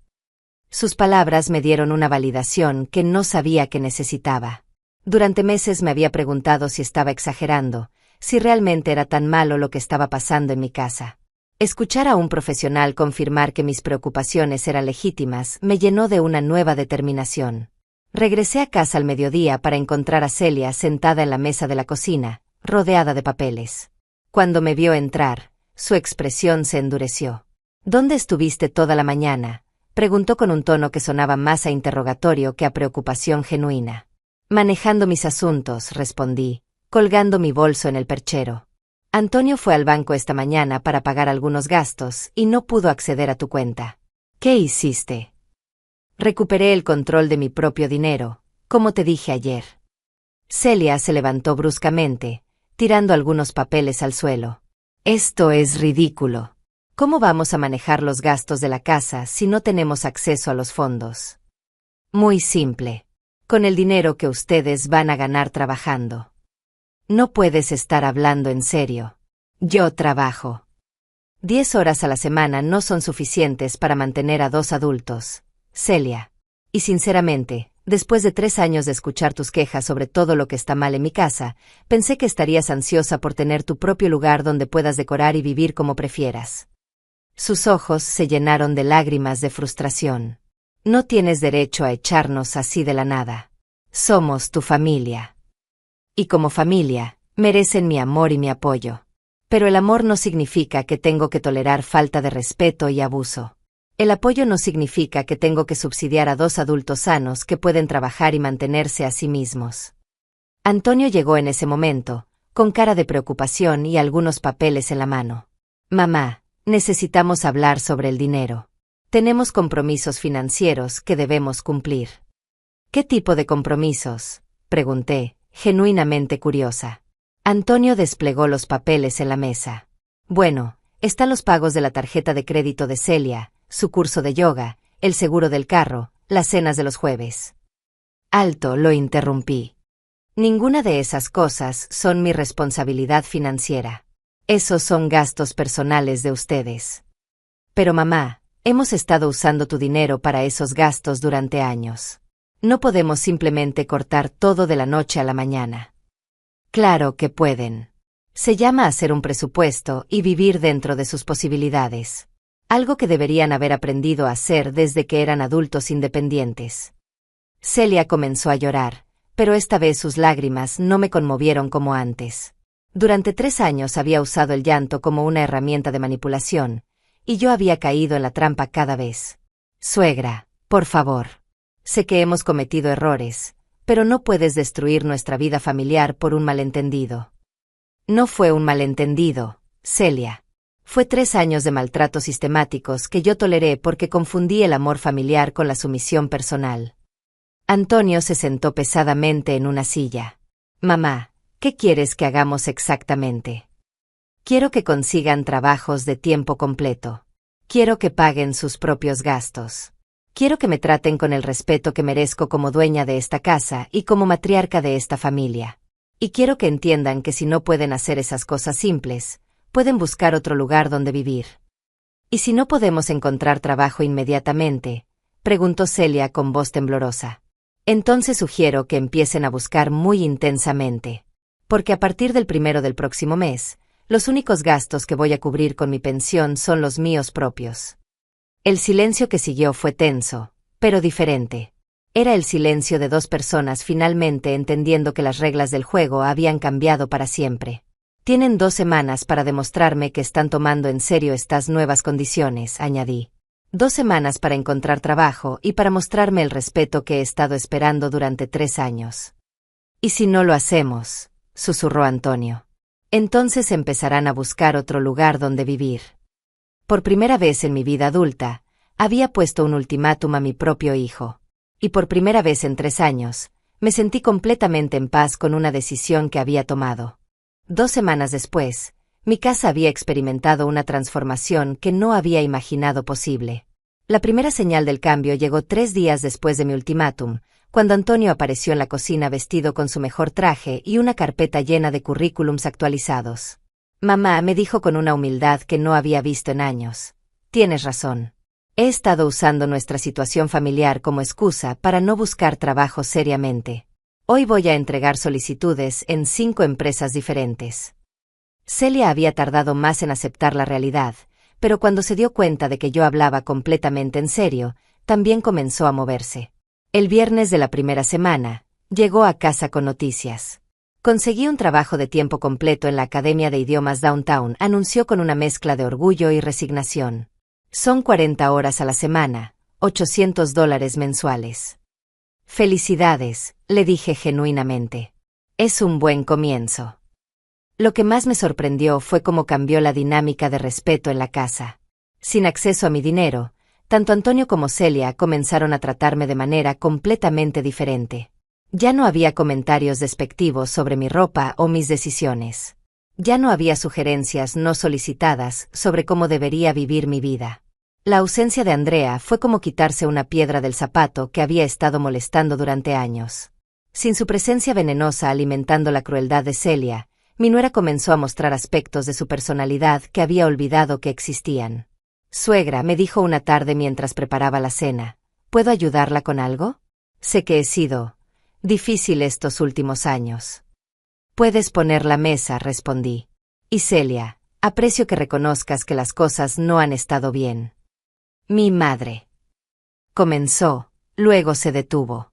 Sus palabras me dieron una validación que no sabía que necesitaba. Durante meses me había preguntado si estaba exagerando, si realmente era tan malo lo que estaba pasando en mi casa. Escuchar a un profesional confirmar que mis preocupaciones eran legítimas me llenó de una nueva determinación. Regresé a casa al mediodía para encontrar a Celia sentada en la mesa de la cocina, rodeada de papeles. Cuando me vio entrar, su expresión se endureció. ¿Dónde estuviste toda la mañana?, preguntó con un tono que sonaba más a interrogatorio que a preocupación genuina. Manejando mis asuntos, respondí, colgando mi bolso en el perchero. Antonio fue al banco esta mañana para pagar algunos gastos y no pudo acceder a tu cuenta. ¿Qué hiciste? Recuperé el control de mi propio dinero, como te dije ayer. Celia se levantó bruscamente, tirando algunos papeles al suelo. Esto es ridículo. ¿Cómo vamos a manejar los gastos de la casa si no tenemos acceso a los fondos? Muy simple. Con el dinero que ustedes van a ganar trabajando. No puedes estar hablando en serio. Yo trabajo. 10 horas a la semana no son suficientes para mantener a 2 adultos, Celia. Y sinceramente, después de 3 años de escuchar tus quejas sobre todo lo que está mal en mi casa, pensé que estarías ansiosa por tener tu propio lugar donde puedas decorar y vivir como prefieras. Sus ojos se llenaron de lágrimas de frustración. No tienes derecho a echarnos así de la nada. Somos tu familia. Y como familia, merecen mi amor y mi apoyo. Pero el amor no significa que tengo que tolerar falta de respeto y abuso. El apoyo no significa que tengo que subsidiar a 2 adultos sanos que pueden trabajar y mantenerse a sí mismos. Antonio llegó en ese momento, con cara de preocupación y algunos papeles en la mano. Mamá, necesitamos hablar sobre el dinero. Tenemos compromisos financieros que debemos cumplir. ¿Qué tipo de compromisos?, pregunté, genuinamente curiosa. Antonio desplegó los papeles en la mesa. Bueno, están los pagos de la tarjeta de crédito de Celia, su curso de yoga, el seguro del carro, las cenas de los jueves. Alto, lo interrumpí. Ninguna de esas cosas son mi responsabilidad financiera. Esos son gastos personales de ustedes. Pero mamá, hemos estado usando tu dinero para esos gastos durante años. No podemos simplemente cortar todo de la noche a la mañana. Claro que pueden. Se llama hacer un presupuesto y vivir dentro de sus posibilidades. Algo que deberían haber aprendido a hacer desde que eran adultos independientes. Celia comenzó a llorar, pero esta vez sus lágrimas no me conmovieron como antes. Durante 3 años había usado el llanto como una herramienta de manipulación, y yo había caído en la trampa cada vez. Suegra, por favor. Sé que hemos cometido errores, pero no puedes destruir nuestra vida familiar por un malentendido. No fue un malentendido, Celia. Fue 3 años de maltratos sistemáticos que yo toleré porque confundí el amor familiar con la sumisión personal. Antonio se sentó pesadamente en una silla. Mamá, ¿qué quieres que hagamos exactamente? Quiero que consigan trabajos de tiempo completo. Quiero que paguen sus propios gastos. Quiero que me traten con el respeto que merezco como dueña de esta casa y como matriarca de esta familia. Y quiero que entiendan que si no pueden hacer esas cosas simples, pueden buscar otro lugar donde vivir. ¿Y si no podemos encontrar trabajo inmediatamente?, preguntó Celia con voz temblorosa. Entonces sugiero que empiecen a buscar muy intensamente. Porque a partir del 1 del próximo mes, los únicos gastos que voy a cubrir con mi pensión son los míos propios. El silencio que siguió fue tenso, pero diferente. Era el silencio de 2 personas finalmente entendiendo que las reglas del juego habían cambiado para siempre. Tienen 2 semanas para demostrarme que están tomando en serio estas nuevas condiciones, añadí. 2 semanas para encontrar trabajo y para mostrarme el respeto que he estado esperando durante 3 años. ¿Y si no lo hacemos?, susurró Antonio. Entonces empezarán a buscar otro lugar donde vivir. Por primera vez en mi vida adulta, había puesto un ultimátum a mi propio hijo. Y por primera vez en 3 años, Me sentí completamente en paz con una decisión que había tomado. 2 semanas después, mi casa había experimentado una transformación que no había imaginado posible. La primera señal del cambio llegó 3 días después de mi ultimátum, cuando Antonio apareció en la cocina vestido con su mejor traje y una carpeta llena de currículums actualizados. Mamá, me dijo con una humildad que no había visto en años. Tienes razón. He estado usando nuestra situación familiar como excusa para no buscar trabajo seriamente. Hoy voy a entregar solicitudes en 5 empresas diferentes. Celia había tardado más en aceptar la realidad, pero cuando se dio cuenta de que yo hablaba completamente en serio, también comenzó a moverse. El viernes de la primera semana, llegó a casa con noticias. Conseguí un trabajo de tiempo completo en la Academia de Idiomas Downtown, anunció con una mezcla de orgullo y resignación. Son 40 horas a la semana, $800 mensuales. Felicidades, le dije genuinamente. Es un buen comienzo. Lo que más me sorprendió fue cómo cambió la dinámica de respeto en la casa. Sin acceso a mi dinero, tanto Antonio como Celia comenzaron a tratarme de manera completamente diferente. Ya no había comentarios despectivos sobre mi ropa o mis decisiones. Ya no había sugerencias no solicitadas sobre cómo debería vivir mi vida. La ausencia de Andrea fue como quitarse una piedra del zapato que había estado molestando durante años. Sin su presencia venenosa alimentando la crueldad de Celia, mi nuera comenzó a mostrar aspectos de su personalidad que había olvidado que existían. Suegra, me dijo una tarde mientras preparaba la cena, ¿puedo ayudarla con algo? Sé que he sido difícil estos últimos años. Puedes poner la mesa, respondí. Y Celia, aprecio que reconozcas que las cosas no han estado bien. Mi madre. Comenzó, luego se detuvo.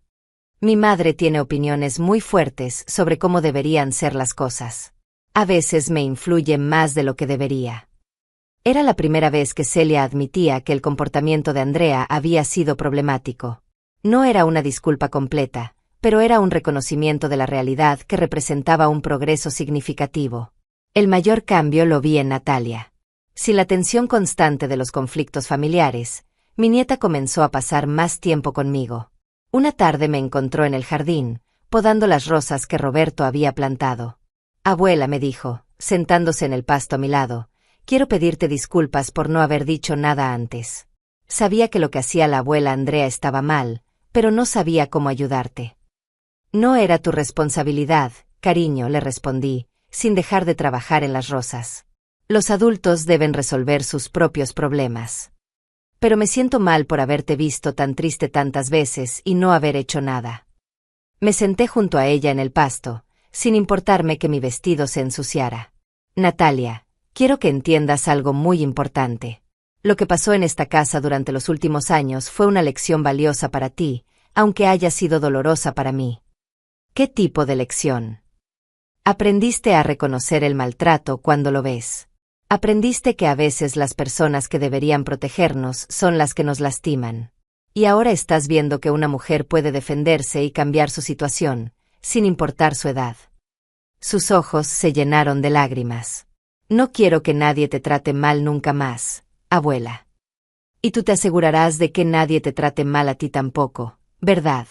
Mi madre tiene opiniones muy fuertes sobre cómo deberían ser las cosas. A veces me influye más de lo que debería. Era la primera vez que Celia admitía que el comportamiento de Andrea había sido problemático. No era una disculpa completa, pero era un reconocimiento de la realidad que representaba un progreso significativo. El mayor cambio lo vi en Natalia. Sin la tensión constante de los conflictos familiares, mi nieta comenzó a pasar más tiempo conmigo. Una tarde me encontró en el jardín, podando las rosas que Roberto había plantado. Abuela, me dijo, sentándose en el pasto a mi lado, quiero pedirte disculpas por no haber dicho nada antes. Sabía que lo que hacía la abuela Andrea estaba mal, pero no sabía cómo ayudarte. No era tu responsabilidad, cariño, le respondí, sin dejar de trabajar en las rosas. Los adultos deben resolver sus propios problemas. Pero me siento mal por haberte visto tan triste tantas veces y no haber hecho nada. Me senté junto a ella en el pasto, sin importarme que mi vestido se ensuciara. Natalia, quiero que entiendas algo muy importante. Lo que pasó en esta casa durante los últimos años fue una lección valiosa para ti, aunque haya sido dolorosa para mí. ¿Qué tipo de lección? Aprendiste a reconocer el maltrato cuando lo ves. Aprendiste que a veces las personas que deberían protegernos son las que nos lastiman. Y ahora estás viendo que una mujer puede defenderse y cambiar su situación, sin importar su edad. Sus ojos se llenaron de lágrimas. No quiero que nadie te trate mal nunca más, abuela. Y tú te asegurarás de que nadie te trate mal a ti tampoco, ¿verdad?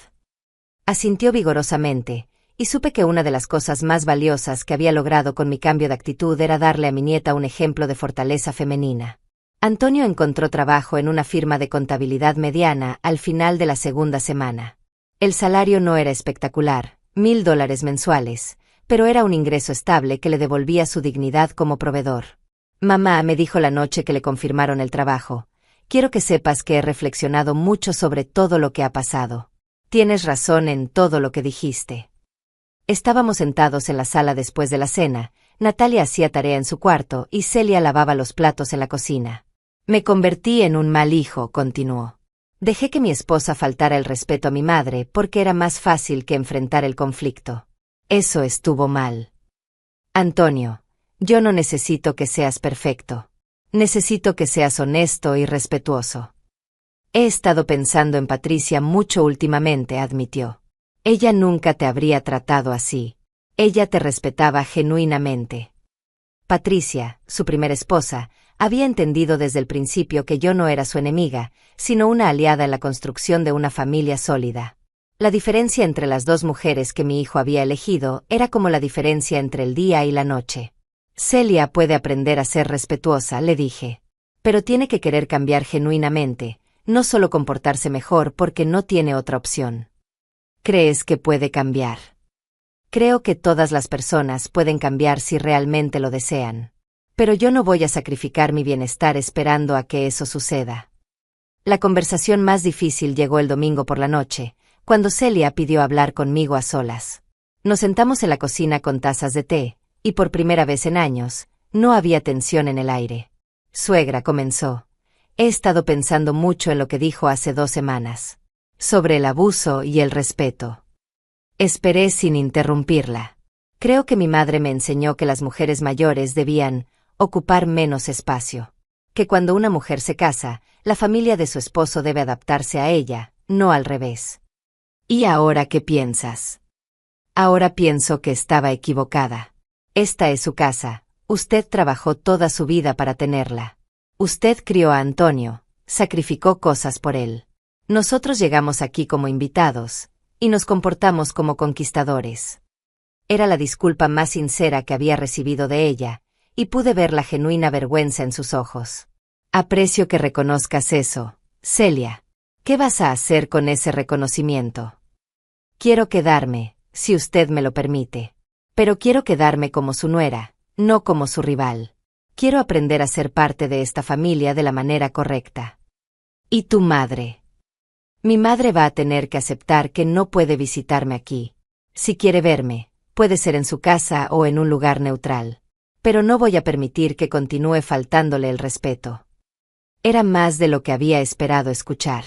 Asintió vigorosamente, y supe que una de las cosas más valiosas que había logrado con mi cambio de actitud era darle a mi nieta un ejemplo de fortaleza femenina. Antonio encontró trabajo en una firma de contabilidad mediana al final de la segunda semana. El salario no era espectacular, $1,000 mensuales, pero era un ingreso estable que le devolvía su dignidad como proveedor. Mamá, me dijo la noche que le confirmaron el trabajo, quiero que sepas que he reflexionado mucho sobre todo lo que ha pasado. Tienes razón en todo lo que dijiste. Estábamos sentados en la sala después de la cena, Natalia hacía tarea en su cuarto y Celia lavaba los platos en la cocina. Me convertí en un mal hijo, continuó. Dejé que mi esposa faltara el respeto a mi madre porque era más fácil que enfrentar el conflicto. Eso estuvo mal. Antonio, yo no necesito que seas perfecto. Necesito que seas honesto y respetuoso. He estado pensando en Patricia mucho últimamente, admitió. Ella nunca te habría tratado así. Ella te respetaba genuinamente. Patricia, su primera esposa, había entendido desde el principio que yo no era su enemiga, sino una aliada en la construcción de una familia sólida. La diferencia entre las dos mujeres que mi hijo había elegido era como la diferencia entre el día y la noche. Celia puede aprender a ser respetuosa, le dije. Pero tiene que querer cambiar genuinamente, no solo comportarse mejor porque no tiene otra opción. ¿Crees que puede cambiar? Creo que todas las personas pueden cambiar si realmente lo desean. Pero yo no voy a sacrificar mi bienestar esperando a que eso suceda. La conversación más difícil llegó el domingo por la noche, cuando Celia pidió hablar conmigo a solas. Nos sentamos en la cocina con tazas de té, y por primera vez en años, no había tensión en el aire. Suegra, comenzó. He estado pensando mucho en lo que dijo hace 2 semanas. Sobre el abuso y el respeto. Esperé sin interrumpirla. Creo que mi madre me enseñó que las mujeres mayores debían ocupar menos espacio. Que cuando una mujer se casa, la familia de su esposo debe adaptarse a ella, no al revés. ¿Y ahora qué piensas? Ahora pienso que estaba equivocada. Esta es su casa, usted trabajó toda su vida para tenerla. Usted crió a Antonio, sacrificó cosas por él. Nosotros llegamos aquí como invitados, y nos comportamos como conquistadores. Era la disculpa más sincera que había recibido de ella, y pude ver la genuina vergüenza en sus ojos. Aprecio que reconozcas eso, Celia. ¿Qué vas a hacer con ese reconocimiento? Quiero quedarme, si usted me lo permite. Pero quiero quedarme como su nuera, no como su rival. Quiero aprender a ser parte de esta familia de la manera correcta. ¿Y tu madre? Mi madre va a tener que aceptar que no puede visitarme aquí. Si quiere verme, puede ser en su casa o en un lugar neutral. Pero no voy a permitir que continúe faltándole el respeto. Era más de lo que había esperado escuchar.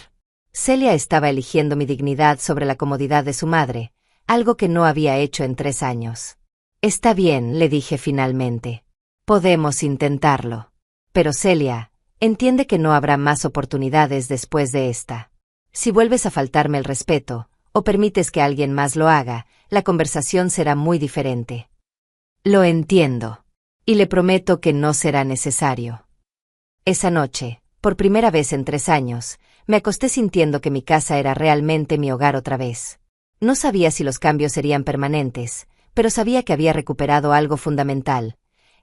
Celia estaba eligiendo mi dignidad sobre la comodidad de su madre, algo que no había hecho en 3 años. Está bien, le dije finalmente. Podemos intentarlo. Pero Celia, entiende que no habrá más oportunidades después de esta. Si vuelves a faltarme el respeto, o permites que alguien más lo haga, la conversación será muy diferente. Lo entiendo. Y le prometo que no será necesario. Esa noche, por primera vez en 3 años, me acosté sintiendo que mi casa era realmente mi hogar otra vez. No sabía si los cambios serían permanentes, pero sabía que había recuperado algo fundamental,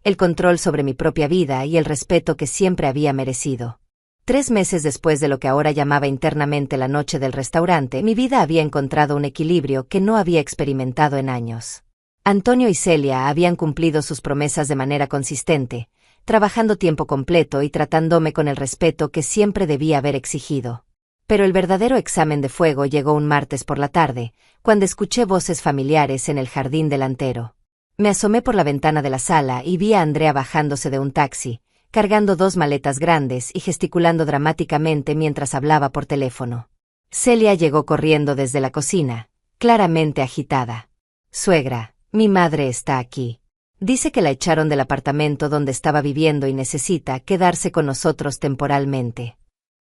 el control sobre mi propia vida y el respeto que siempre había merecido. 3 meses después de lo que ahora llamaba internamente la noche del restaurante, mi vida había encontrado un equilibrio que no había experimentado en años. Antonio y Celia habían cumplido sus promesas de manera consistente, trabajando tiempo completo y tratándome con el respeto que siempre debía haber exigido. Pero el verdadero examen de fuego llegó un martes por la tarde, cuando escuché voces familiares en el jardín delantero. Me asomé por la ventana de la sala y vi a Andrea bajándose de un taxi, cargando 2 maletas grandes y gesticulando dramáticamente mientras hablaba por teléfono. Celia llegó corriendo desde la cocina, claramente agitada. Suegra, mi madre está aquí. Dice que la echaron del apartamento donde estaba viviendo y necesita quedarse con nosotros temporalmente.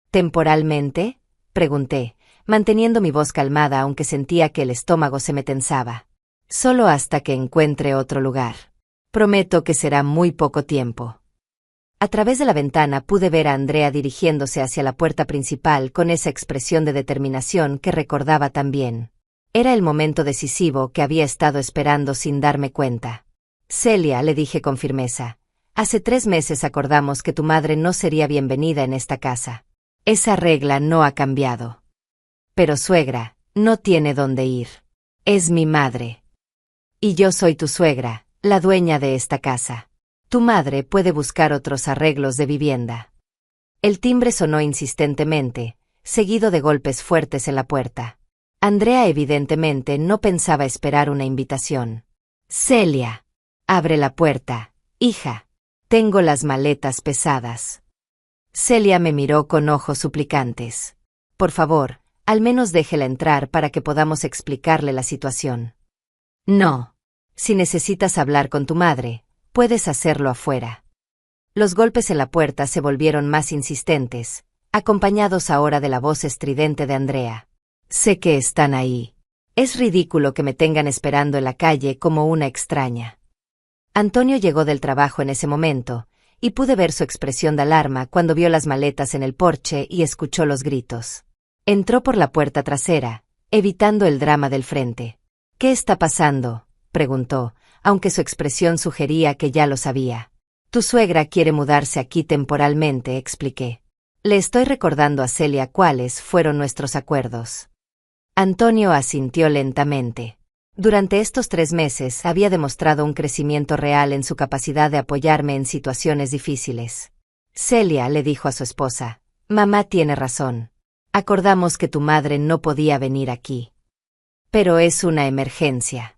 ¿Temporalmente?, pregunté, manteniendo mi voz calmada aunque sentía que el estómago se me tensaba. Solo hasta que encuentre otro lugar. Prometo que será muy poco tiempo. A través de la ventana pude ver a Andrea dirigiéndose hacia la puerta principal con esa expresión de determinación que recordaba tan bien. Era el momento decisivo que había estado esperando sin darme cuenta. Celia, le dije con firmeza, hace 3 meses acordamos que tu madre no sería bienvenida en esta casa. Esa regla no ha cambiado. Pero suegra, no tiene dónde ir. Es mi madre. Y yo soy tu suegra, la dueña de esta casa. Tu madre puede buscar otros arreglos de vivienda. El timbre sonó insistentemente, seguido de golpes fuertes en la puerta. Andrea evidentemente no pensaba esperar una invitación. Celia. Abre la puerta, hija. Tengo las maletas pesadas. Celia me miró con ojos suplicantes. Por favor, al menos déjela entrar para que podamos explicarle la situación. No. Si necesitas hablar con tu madre, puedes hacerlo afuera. Los golpes en la puerta se volvieron más insistentes, acompañados ahora de la voz estridente de Andrea. Sé que están ahí. Es ridículo que me tengan esperando en la calle como una extraña. Antonio llegó del trabajo en ese momento, y pude ver su expresión de alarma cuando vio las maletas en el porche y escuchó los gritos. Entró por la puerta trasera, evitando el drama del frente. «¿Qué está pasando?», preguntó, aunque su expresión sugería que ya lo sabía. «Tu suegra quiere mudarse aquí temporalmente», expliqué. «Le estoy recordando a Celia cuáles fueron nuestros acuerdos». Antonio asintió lentamente. Durante estos 3 meses había demostrado un crecimiento real en su capacidad de apoyarme en situaciones difíciles. «Celia», le dijo a su esposa, «mamá tiene razón. Acordamos que tu madre no podía venir aquí. Pero es una emergencia».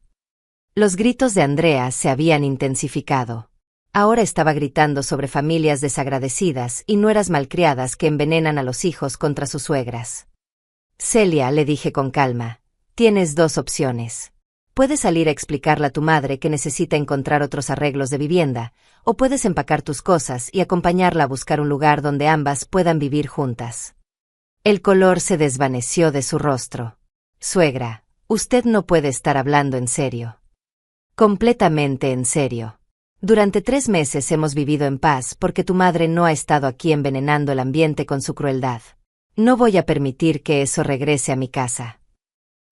Los gritos de Andrea se habían intensificado. Ahora estaba gritando sobre familias desagradecidas y nueras malcriadas que envenenan a los hijos contra sus suegras. «Celia», le dije con calma, «tienes 2 opciones. Puedes salir a explicarle a tu madre que necesita encontrar otros arreglos de vivienda, o puedes empacar tus cosas y acompañarla a buscar un lugar donde ambas puedan vivir juntas». El color se desvaneció de su rostro. «Suegra, usted no puede estar hablando en serio». «Completamente en serio. Durante 3 meses hemos vivido en paz porque tu madre no ha estado aquí envenenando el ambiente con su crueldad. No voy a permitir que eso regrese a mi casa».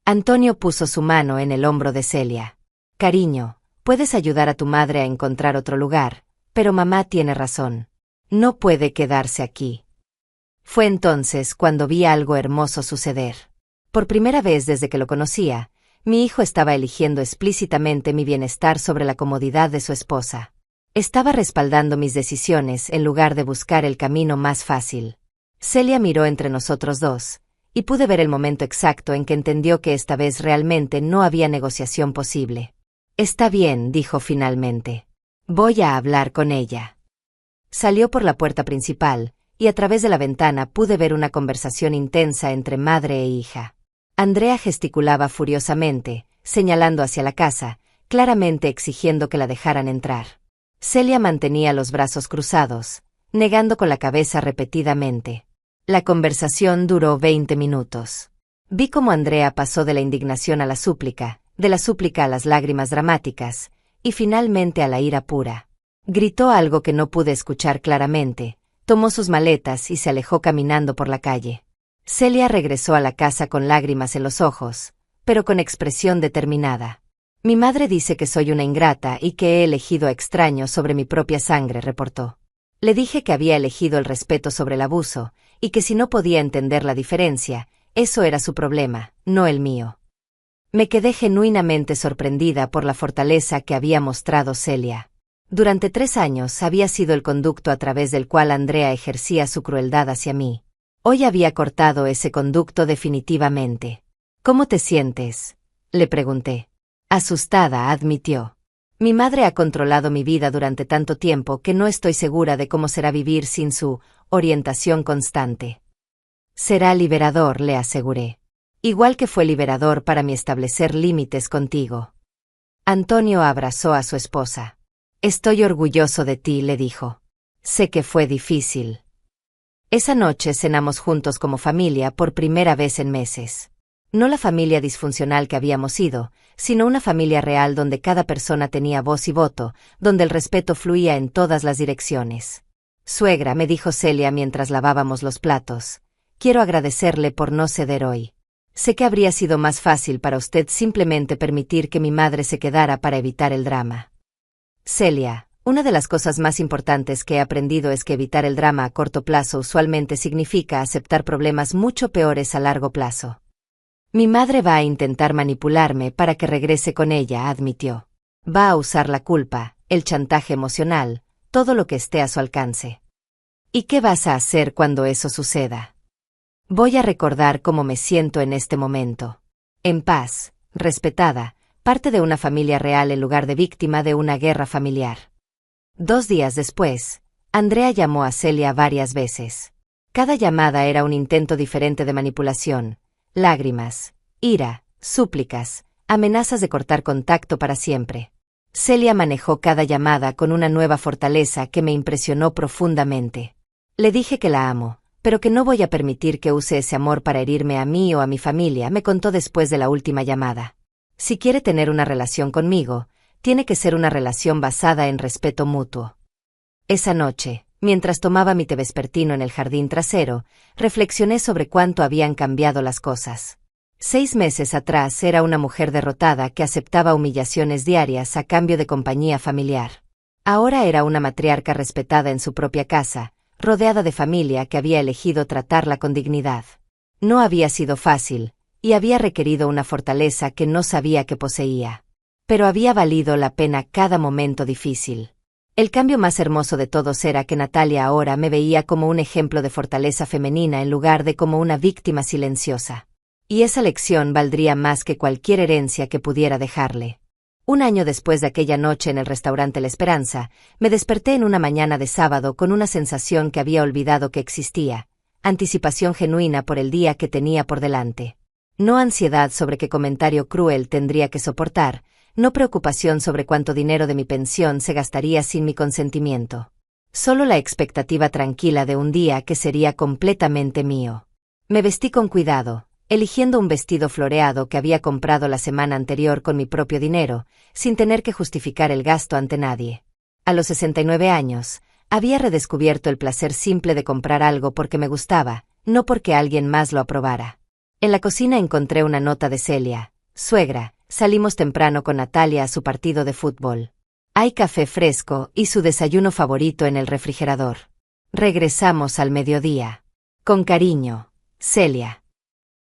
Antonio puso su mano en el hombro de Celia. «Cariño, puedes ayudar a tu madre a encontrar otro lugar, pero mamá tiene razón. No puede quedarse aquí». Fue entonces cuando vi algo hermoso suceder. Por primera vez desde que lo conocía, mi hijo estaba eligiendo explícitamente mi bienestar sobre la comodidad de su esposa. Estaba respaldando mis decisiones en lugar de buscar el camino más fácil. Celia miró entre nosotros 2, y pude ver el momento exacto en que entendió que esta vez realmente no había negociación posible. «Está bien», dijo finalmente. «Voy a hablar con ella». Salió por la puerta principal, y a través de la ventana pude ver una conversación intensa entre madre e hija. Andrea gesticulaba furiosamente, señalando hacia la casa, claramente exigiendo que la dejaran entrar. Celia mantenía los brazos cruzados, negando con la cabeza repetidamente. La conversación duró 20 minutos. Vi cómo Andrea pasó de la indignación a la súplica, de la súplica a las lágrimas dramáticas, y finalmente a la ira pura. Gritó algo que no pude escuchar claramente, tomó sus maletas y se alejó caminando por la calle. Celia regresó a la casa con lágrimas en los ojos, pero con expresión determinada. «Mi madre dice que soy una ingrata y que he elegido a extraños sobre mi propia sangre», reportó. Le dije que había elegido el respeto sobre el abuso, y que si no podía entender la diferencia, eso era su problema, no el mío. Me quedé genuinamente sorprendida por la fortaleza que había mostrado Celia. Durante 3 años había sido el conducto a través del cual Andrea ejercía su crueldad hacia mí. Hoy había cortado ese conducto definitivamente. «¿Cómo te sientes?», le pregunté. Asustada, admitió. «Mi madre ha controlado mi vida durante tanto tiempo que no estoy segura de cómo será vivir sin su orientación constante». «Será liberador», le aseguré. «Igual que fue liberador para mí establecer límites contigo». Antonio abrazó a su esposa. «Estoy orgulloso de ti», le dijo. «Sé que fue difícil». Esa noche cenamos juntos como familia por primera vez en meses. No la familia disfuncional que habíamos sido, sino una familia real donde cada persona tenía voz y voto, donde el respeto fluía en todas las direcciones. «Suegra», me dijo Celia mientras lavábamos los platos, «quiero agradecerle por no ceder hoy. Sé que habría sido más fácil para usted simplemente permitir que mi madre se quedara para evitar el drama». «Celia, una de las cosas más importantes que he aprendido es que evitar el drama a corto plazo usualmente significa aceptar problemas mucho peores a largo plazo. Mi madre va a intentar manipularme para que regrese con ella», admitió. «Va a usar la culpa, el chantaje emocional, todo lo que esté a su alcance». «¿Y qué vas a hacer cuando eso suceda?». «Voy a recordar cómo me siento en este momento. En paz, respetada, parte de una familia real en lugar de víctima de una guerra familiar». 2 días después, Andrea llamó a Celia varias veces. Cada llamada era un intento diferente de manipulación. Lágrimas, ira, súplicas, amenazas de cortar contacto para siempre. Celia manejó cada llamada con una nueva fortaleza que me impresionó profundamente. Le dije que la amo, pero que no voy a permitir que use ese amor para herirme a mí o a mi familia, me contó después de la última llamada. Si quiere tener una relación conmigo, tiene que ser una relación basada en respeto mutuo. Esa noche, mientras tomaba mi té vespertino en el jardín trasero, reflexioné sobre cuánto habían cambiado las cosas. 6 meses atrás era una mujer derrotada que aceptaba humillaciones diarias a cambio de compañía familiar. Ahora era una matriarca respetada en su propia casa, rodeada de familia que había elegido tratarla con dignidad. No había sido fácil, y había requerido una fortaleza que no sabía que poseía. Pero había valido la pena cada momento difícil. El cambio más hermoso de todos era que Natalia ahora me veía como un ejemplo de fortaleza femenina en lugar de como una víctima silenciosa. Y esa lección valdría más que cualquier herencia que pudiera dejarle. Un año después de aquella noche en el restaurante La Esperanza, me desperté en una mañana de sábado con una sensación que había olvidado que existía, anticipación genuina por el día que tenía por delante. No ansiedad sobre qué comentario cruel tendría que soportar, no preocupación sobre cuánto dinero de mi pensión se gastaría sin mi consentimiento. Solo la expectativa tranquila de un día que sería completamente mío. Me vestí con cuidado, eligiendo un vestido floreado que había comprado la semana anterior con mi propio dinero, sin tener que justificar el gasto ante nadie. A los 69 años, había redescubierto el placer simple de comprar algo porque me gustaba, no porque alguien más lo aprobara. En la cocina encontré una nota de Celia: suegra, salimos temprano con Natalia a su partido de fútbol. Hay café fresco y su desayuno favorito en el refrigerador. Regresamos al mediodía. Con cariño, Celia.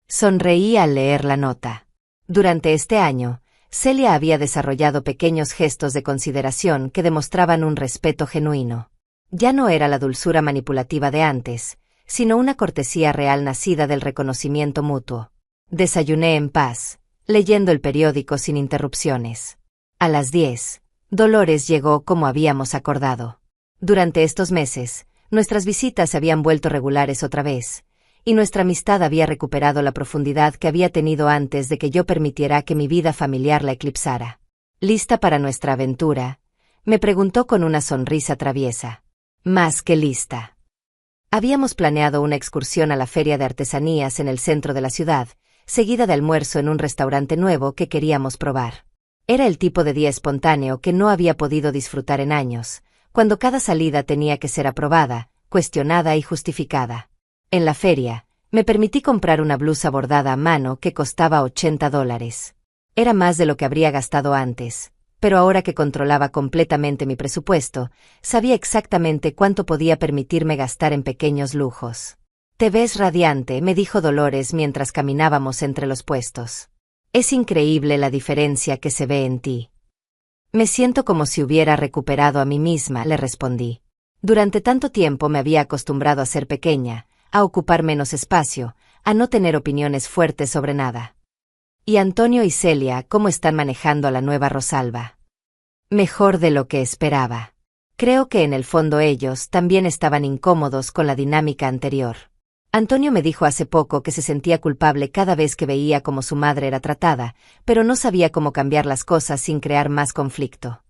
Sonreí al leer la nota. Durante este año, Celia había desarrollado pequeños gestos de consideración que demostraban un respeto genuino. Ya no era la dulzura manipulativa de antes, sino una cortesía real nacida del reconocimiento mutuo. Desayuné en paz, leyendo el periódico sin interrupciones. A las 10, Dolores llegó como habíamos acordado. Durante estos meses, nuestras visitas se habían vuelto regulares otra vez, y nuestra amistad había recuperado la profundidad que había tenido antes de que yo permitiera que mi vida familiar la eclipsara. ¿Lista para nuestra aventura?, me preguntó con una sonrisa traviesa. Más que lista. Habíamos planeado una excursión a la feria de artesanías en el centro de la ciudad, seguida de almuerzo en un restaurante nuevo que queríamos probar. Era el tipo de día espontáneo que no había podido disfrutar en años, cuando cada salida tenía que ser aprobada, cuestionada y justificada. En la feria, me permití comprar una blusa bordada a mano que costaba $80. Era más de lo que habría gastado antes, pero ahora que controlaba completamente mi presupuesto, sabía exactamente cuánto podía permitirme gastar en pequeños lujos. «Te ves radiante», me dijo Dolores mientras caminábamos entre los puestos. «Es increíble la diferencia que se ve en ti». «Me siento como si hubiera recuperado a mí misma», le respondí. Durante tanto tiempo me había acostumbrado a ser pequeña, a ocupar menos espacio, a no tener opiniones fuertes sobre nada. ¿Y Antonio y Celia cómo están manejando a la nueva Rosalba? Mejor de lo que esperaba. Creo que en el fondo ellos también estaban incómodos con la dinámica anterior. Antonio me dijo hace poco que se sentía culpable cada vez que veía cómo su madre era tratada, pero no sabía cómo cambiar las cosas sin crear más conflicto.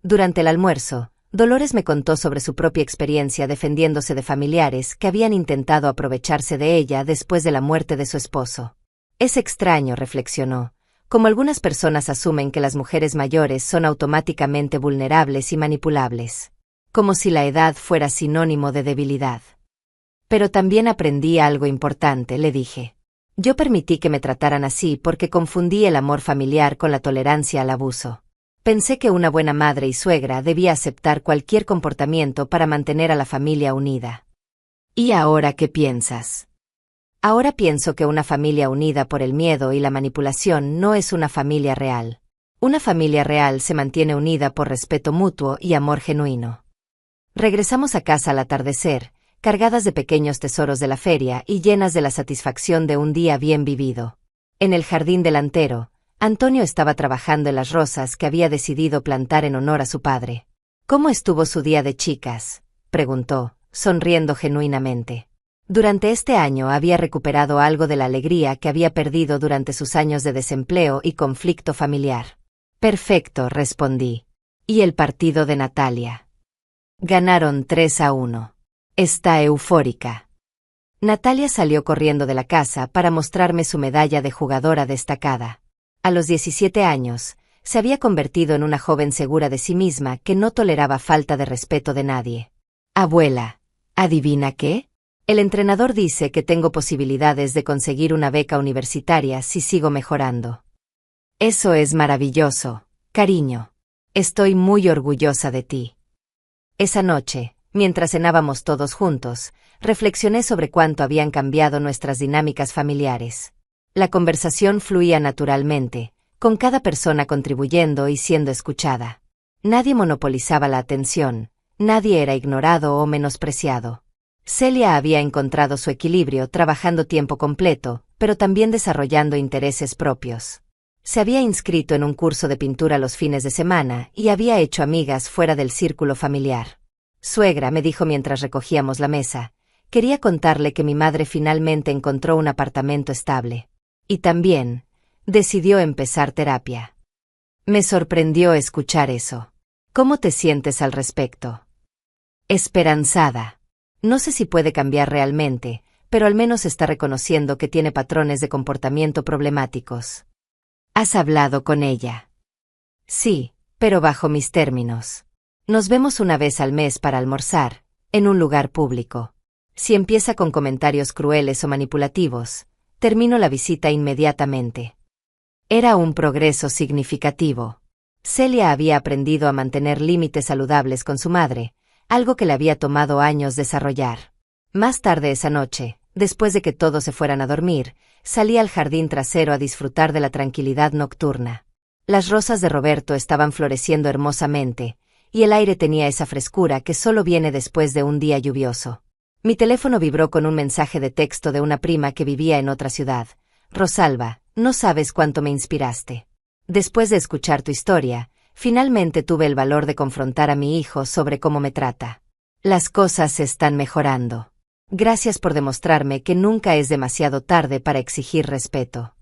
Durante el almuerzo, Dolores me contó sobre su propia experiencia defendiéndose de familiares que habían intentado aprovecharse de ella después de la muerte de su esposo. Es extraño, reflexionó, como algunas personas asumen que las mujeres mayores son automáticamente vulnerables y manipulables. Como si la edad fuera sinónimo de debilidad. Pero también aprendí algo importante, le dije. Yo permití que me trataran así porque confundí el amor familiar con la tolerancia al abuso. Pensé que una buena madre y suegra debía aceptar cualquier comportamiento para mantener a la familia unida. ¿Y ahora qué piensas? Ahora pienso que una familia unida por el miedo y la manipulación no es una familia real. Una familia real se mantiene unida por respeto mutuo y amor genuino. Regresamos a casa al atardecer, cargadas de pequeños tesoros de la feria y llenas de la satisfacción de un día bien vivido. En el jardín delantero, Antonio estaba trabajando en las rosas que había decidido plantar en honor a su padre. ¿Cómo estuvo su día de chicas?, preguntó, sonriendo genuinamente. Durante este año había recuperado algo de la alegría que había perdido durante sus años de desempleo y conflicto familiar. Perfecto, respondí. ¿Y el partido de Natalia? Ganaron 3-1. Está eufórica. Natalia salió corriendo de la casa para mostrarme su medalla de jugadora destacada. A los 17 años, se había convertido en una joven segura de sí misma que no toleraba falta de respeto de nadie. Abuela, ¿adivina qué? El entrenador dice que tengo posibilidades de conseguir una beca universitaria si sigo mejorando. Eso es maravilloso, cariño. Estoy muy orgullosa de ti. Esa noche, mientras cenábamos todos juntos, reflexioné sobre cuánto habían cambiado nuestras dinámicas familiares. La conversación fluía naturalmente, con cada persona contribuyendo y siendo escuchada. Nadie monopolizaba la atención, nadie era ignorado o menospreciado. Celia había encontrado su equilibrio trabajando tiempo completo, pero también desarrollando intereses propios. Se había inscrito en un curso de pintura los fines de semana y había hecho amigas fuera del círculo familiar. Suegra, me dijo mientras recogíamos la mesa, quería contarle que mi madre finalmente encontró un apartamento estable. Y también, decidió empezar terapia. Me sorprendió escuchar eso. ¿Cómo te sientes al respecto? Esperanzada. No sé si puede cambiar realmente, pero al menos está reconociendo que tiene patrones de comportamiento problemáticos. ¿Has hablado con ella? Sí, pero bajo mis términos. Nos vemos una vez al mes para almorzar, en un lugar público. Si empieza con comentarios crueles o manipulativos, termino la visita inmediatamente. Era un progreso significativo. Celia había aprendido a mantener límites saludables con su madre, algo que le había tomado años desarrollar. Más tarde esa noche, después de que todos se fueran a dormir, salí al jardín trasero a disfrutar de la tranquilidad nocturna. Las rosas de Roberto estaban floreciendo hermosamente, y el aire tenía esa frescura que solo viene después de un día lluvioso. Mi teléfono vibró con un mensaje de texto de una prima que vivía en otra ciudad. Rosalba, no sabes cuánto me inspiraste. Después de escuchar tu historia, finalmente tuve el valor de confrontar a mi hijo sobre cómo me trata. Las cosas están mejorando. Gracias por demostrarme que nunca es demasiado tarde para exigir respeto.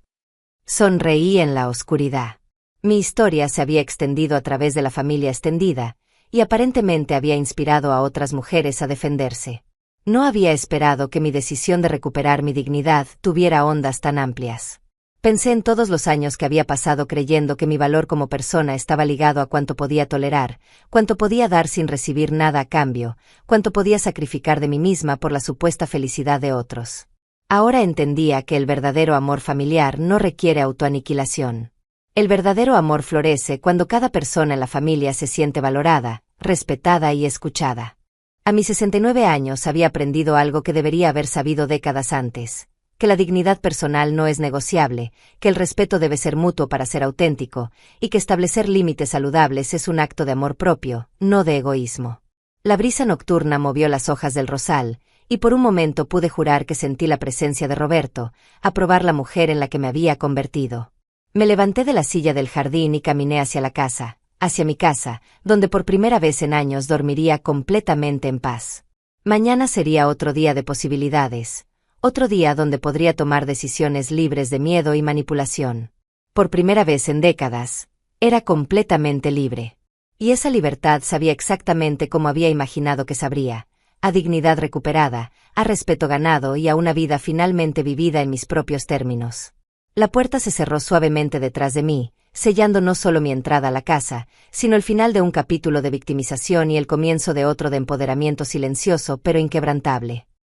Sonreí en la oscuridad. Mi historia se había extendido a través de la familia extendida, y aparentemente había inspirado a otras mujeres a defenderse. No había esperado que mi decisión de recuperar mi dignidad tuviera ondas tan amplias. Pensé en todos los años que había pasado creyendo que mi valor como persona estaba ligado a cuánto podía tolerar, cuánto podía dar sin recibir nada a cambio, cuánto podía sacrificar de mí misma por la supuesta felicidad de otros. Ahora entendía que el verdadero amor familiar no requiere autoaniquilación. El verdadero amor florece cuando cada persona en la familia se siente valorada, respetada y escuchada. A mis 69 años había aprendido algo que debería haber sabido décadas antes. Que la dignidad personal no es negociable, que el respeto debe ser mutuo para ser auténtico, y que establecer límites saludables es un acto de amor propio, no de egoísmo. La brisa nocturna movió las hojas del rosal, y por un momento pude jurar que sentí la presencia de Roberto, aprobar la mujer en la que me había convertido. Me levanté de la silla del jardín y caminé hacia la casa, hacia mi casa, donde por primera vez en años dormiría completamente en paz. Mañana sería otro día de posibilidades. Otro día donde podría tomar decisiones libres de miedo y manipulación. Por primera vez en décadas, era completamente libre. Y esa libertad sabía exactamente cómo había imaginado que sabría, a dignidad recuperada, a respeto ganado y a una vida finalmente vivida en mis propios términos. La puerta se cerró suavemente detrás de mí, sellando no solo mi entrada a la casa, sino el final de un capítulo de victimización y el comienzo de otro de empoderamiento silencioso pero inquebrantable.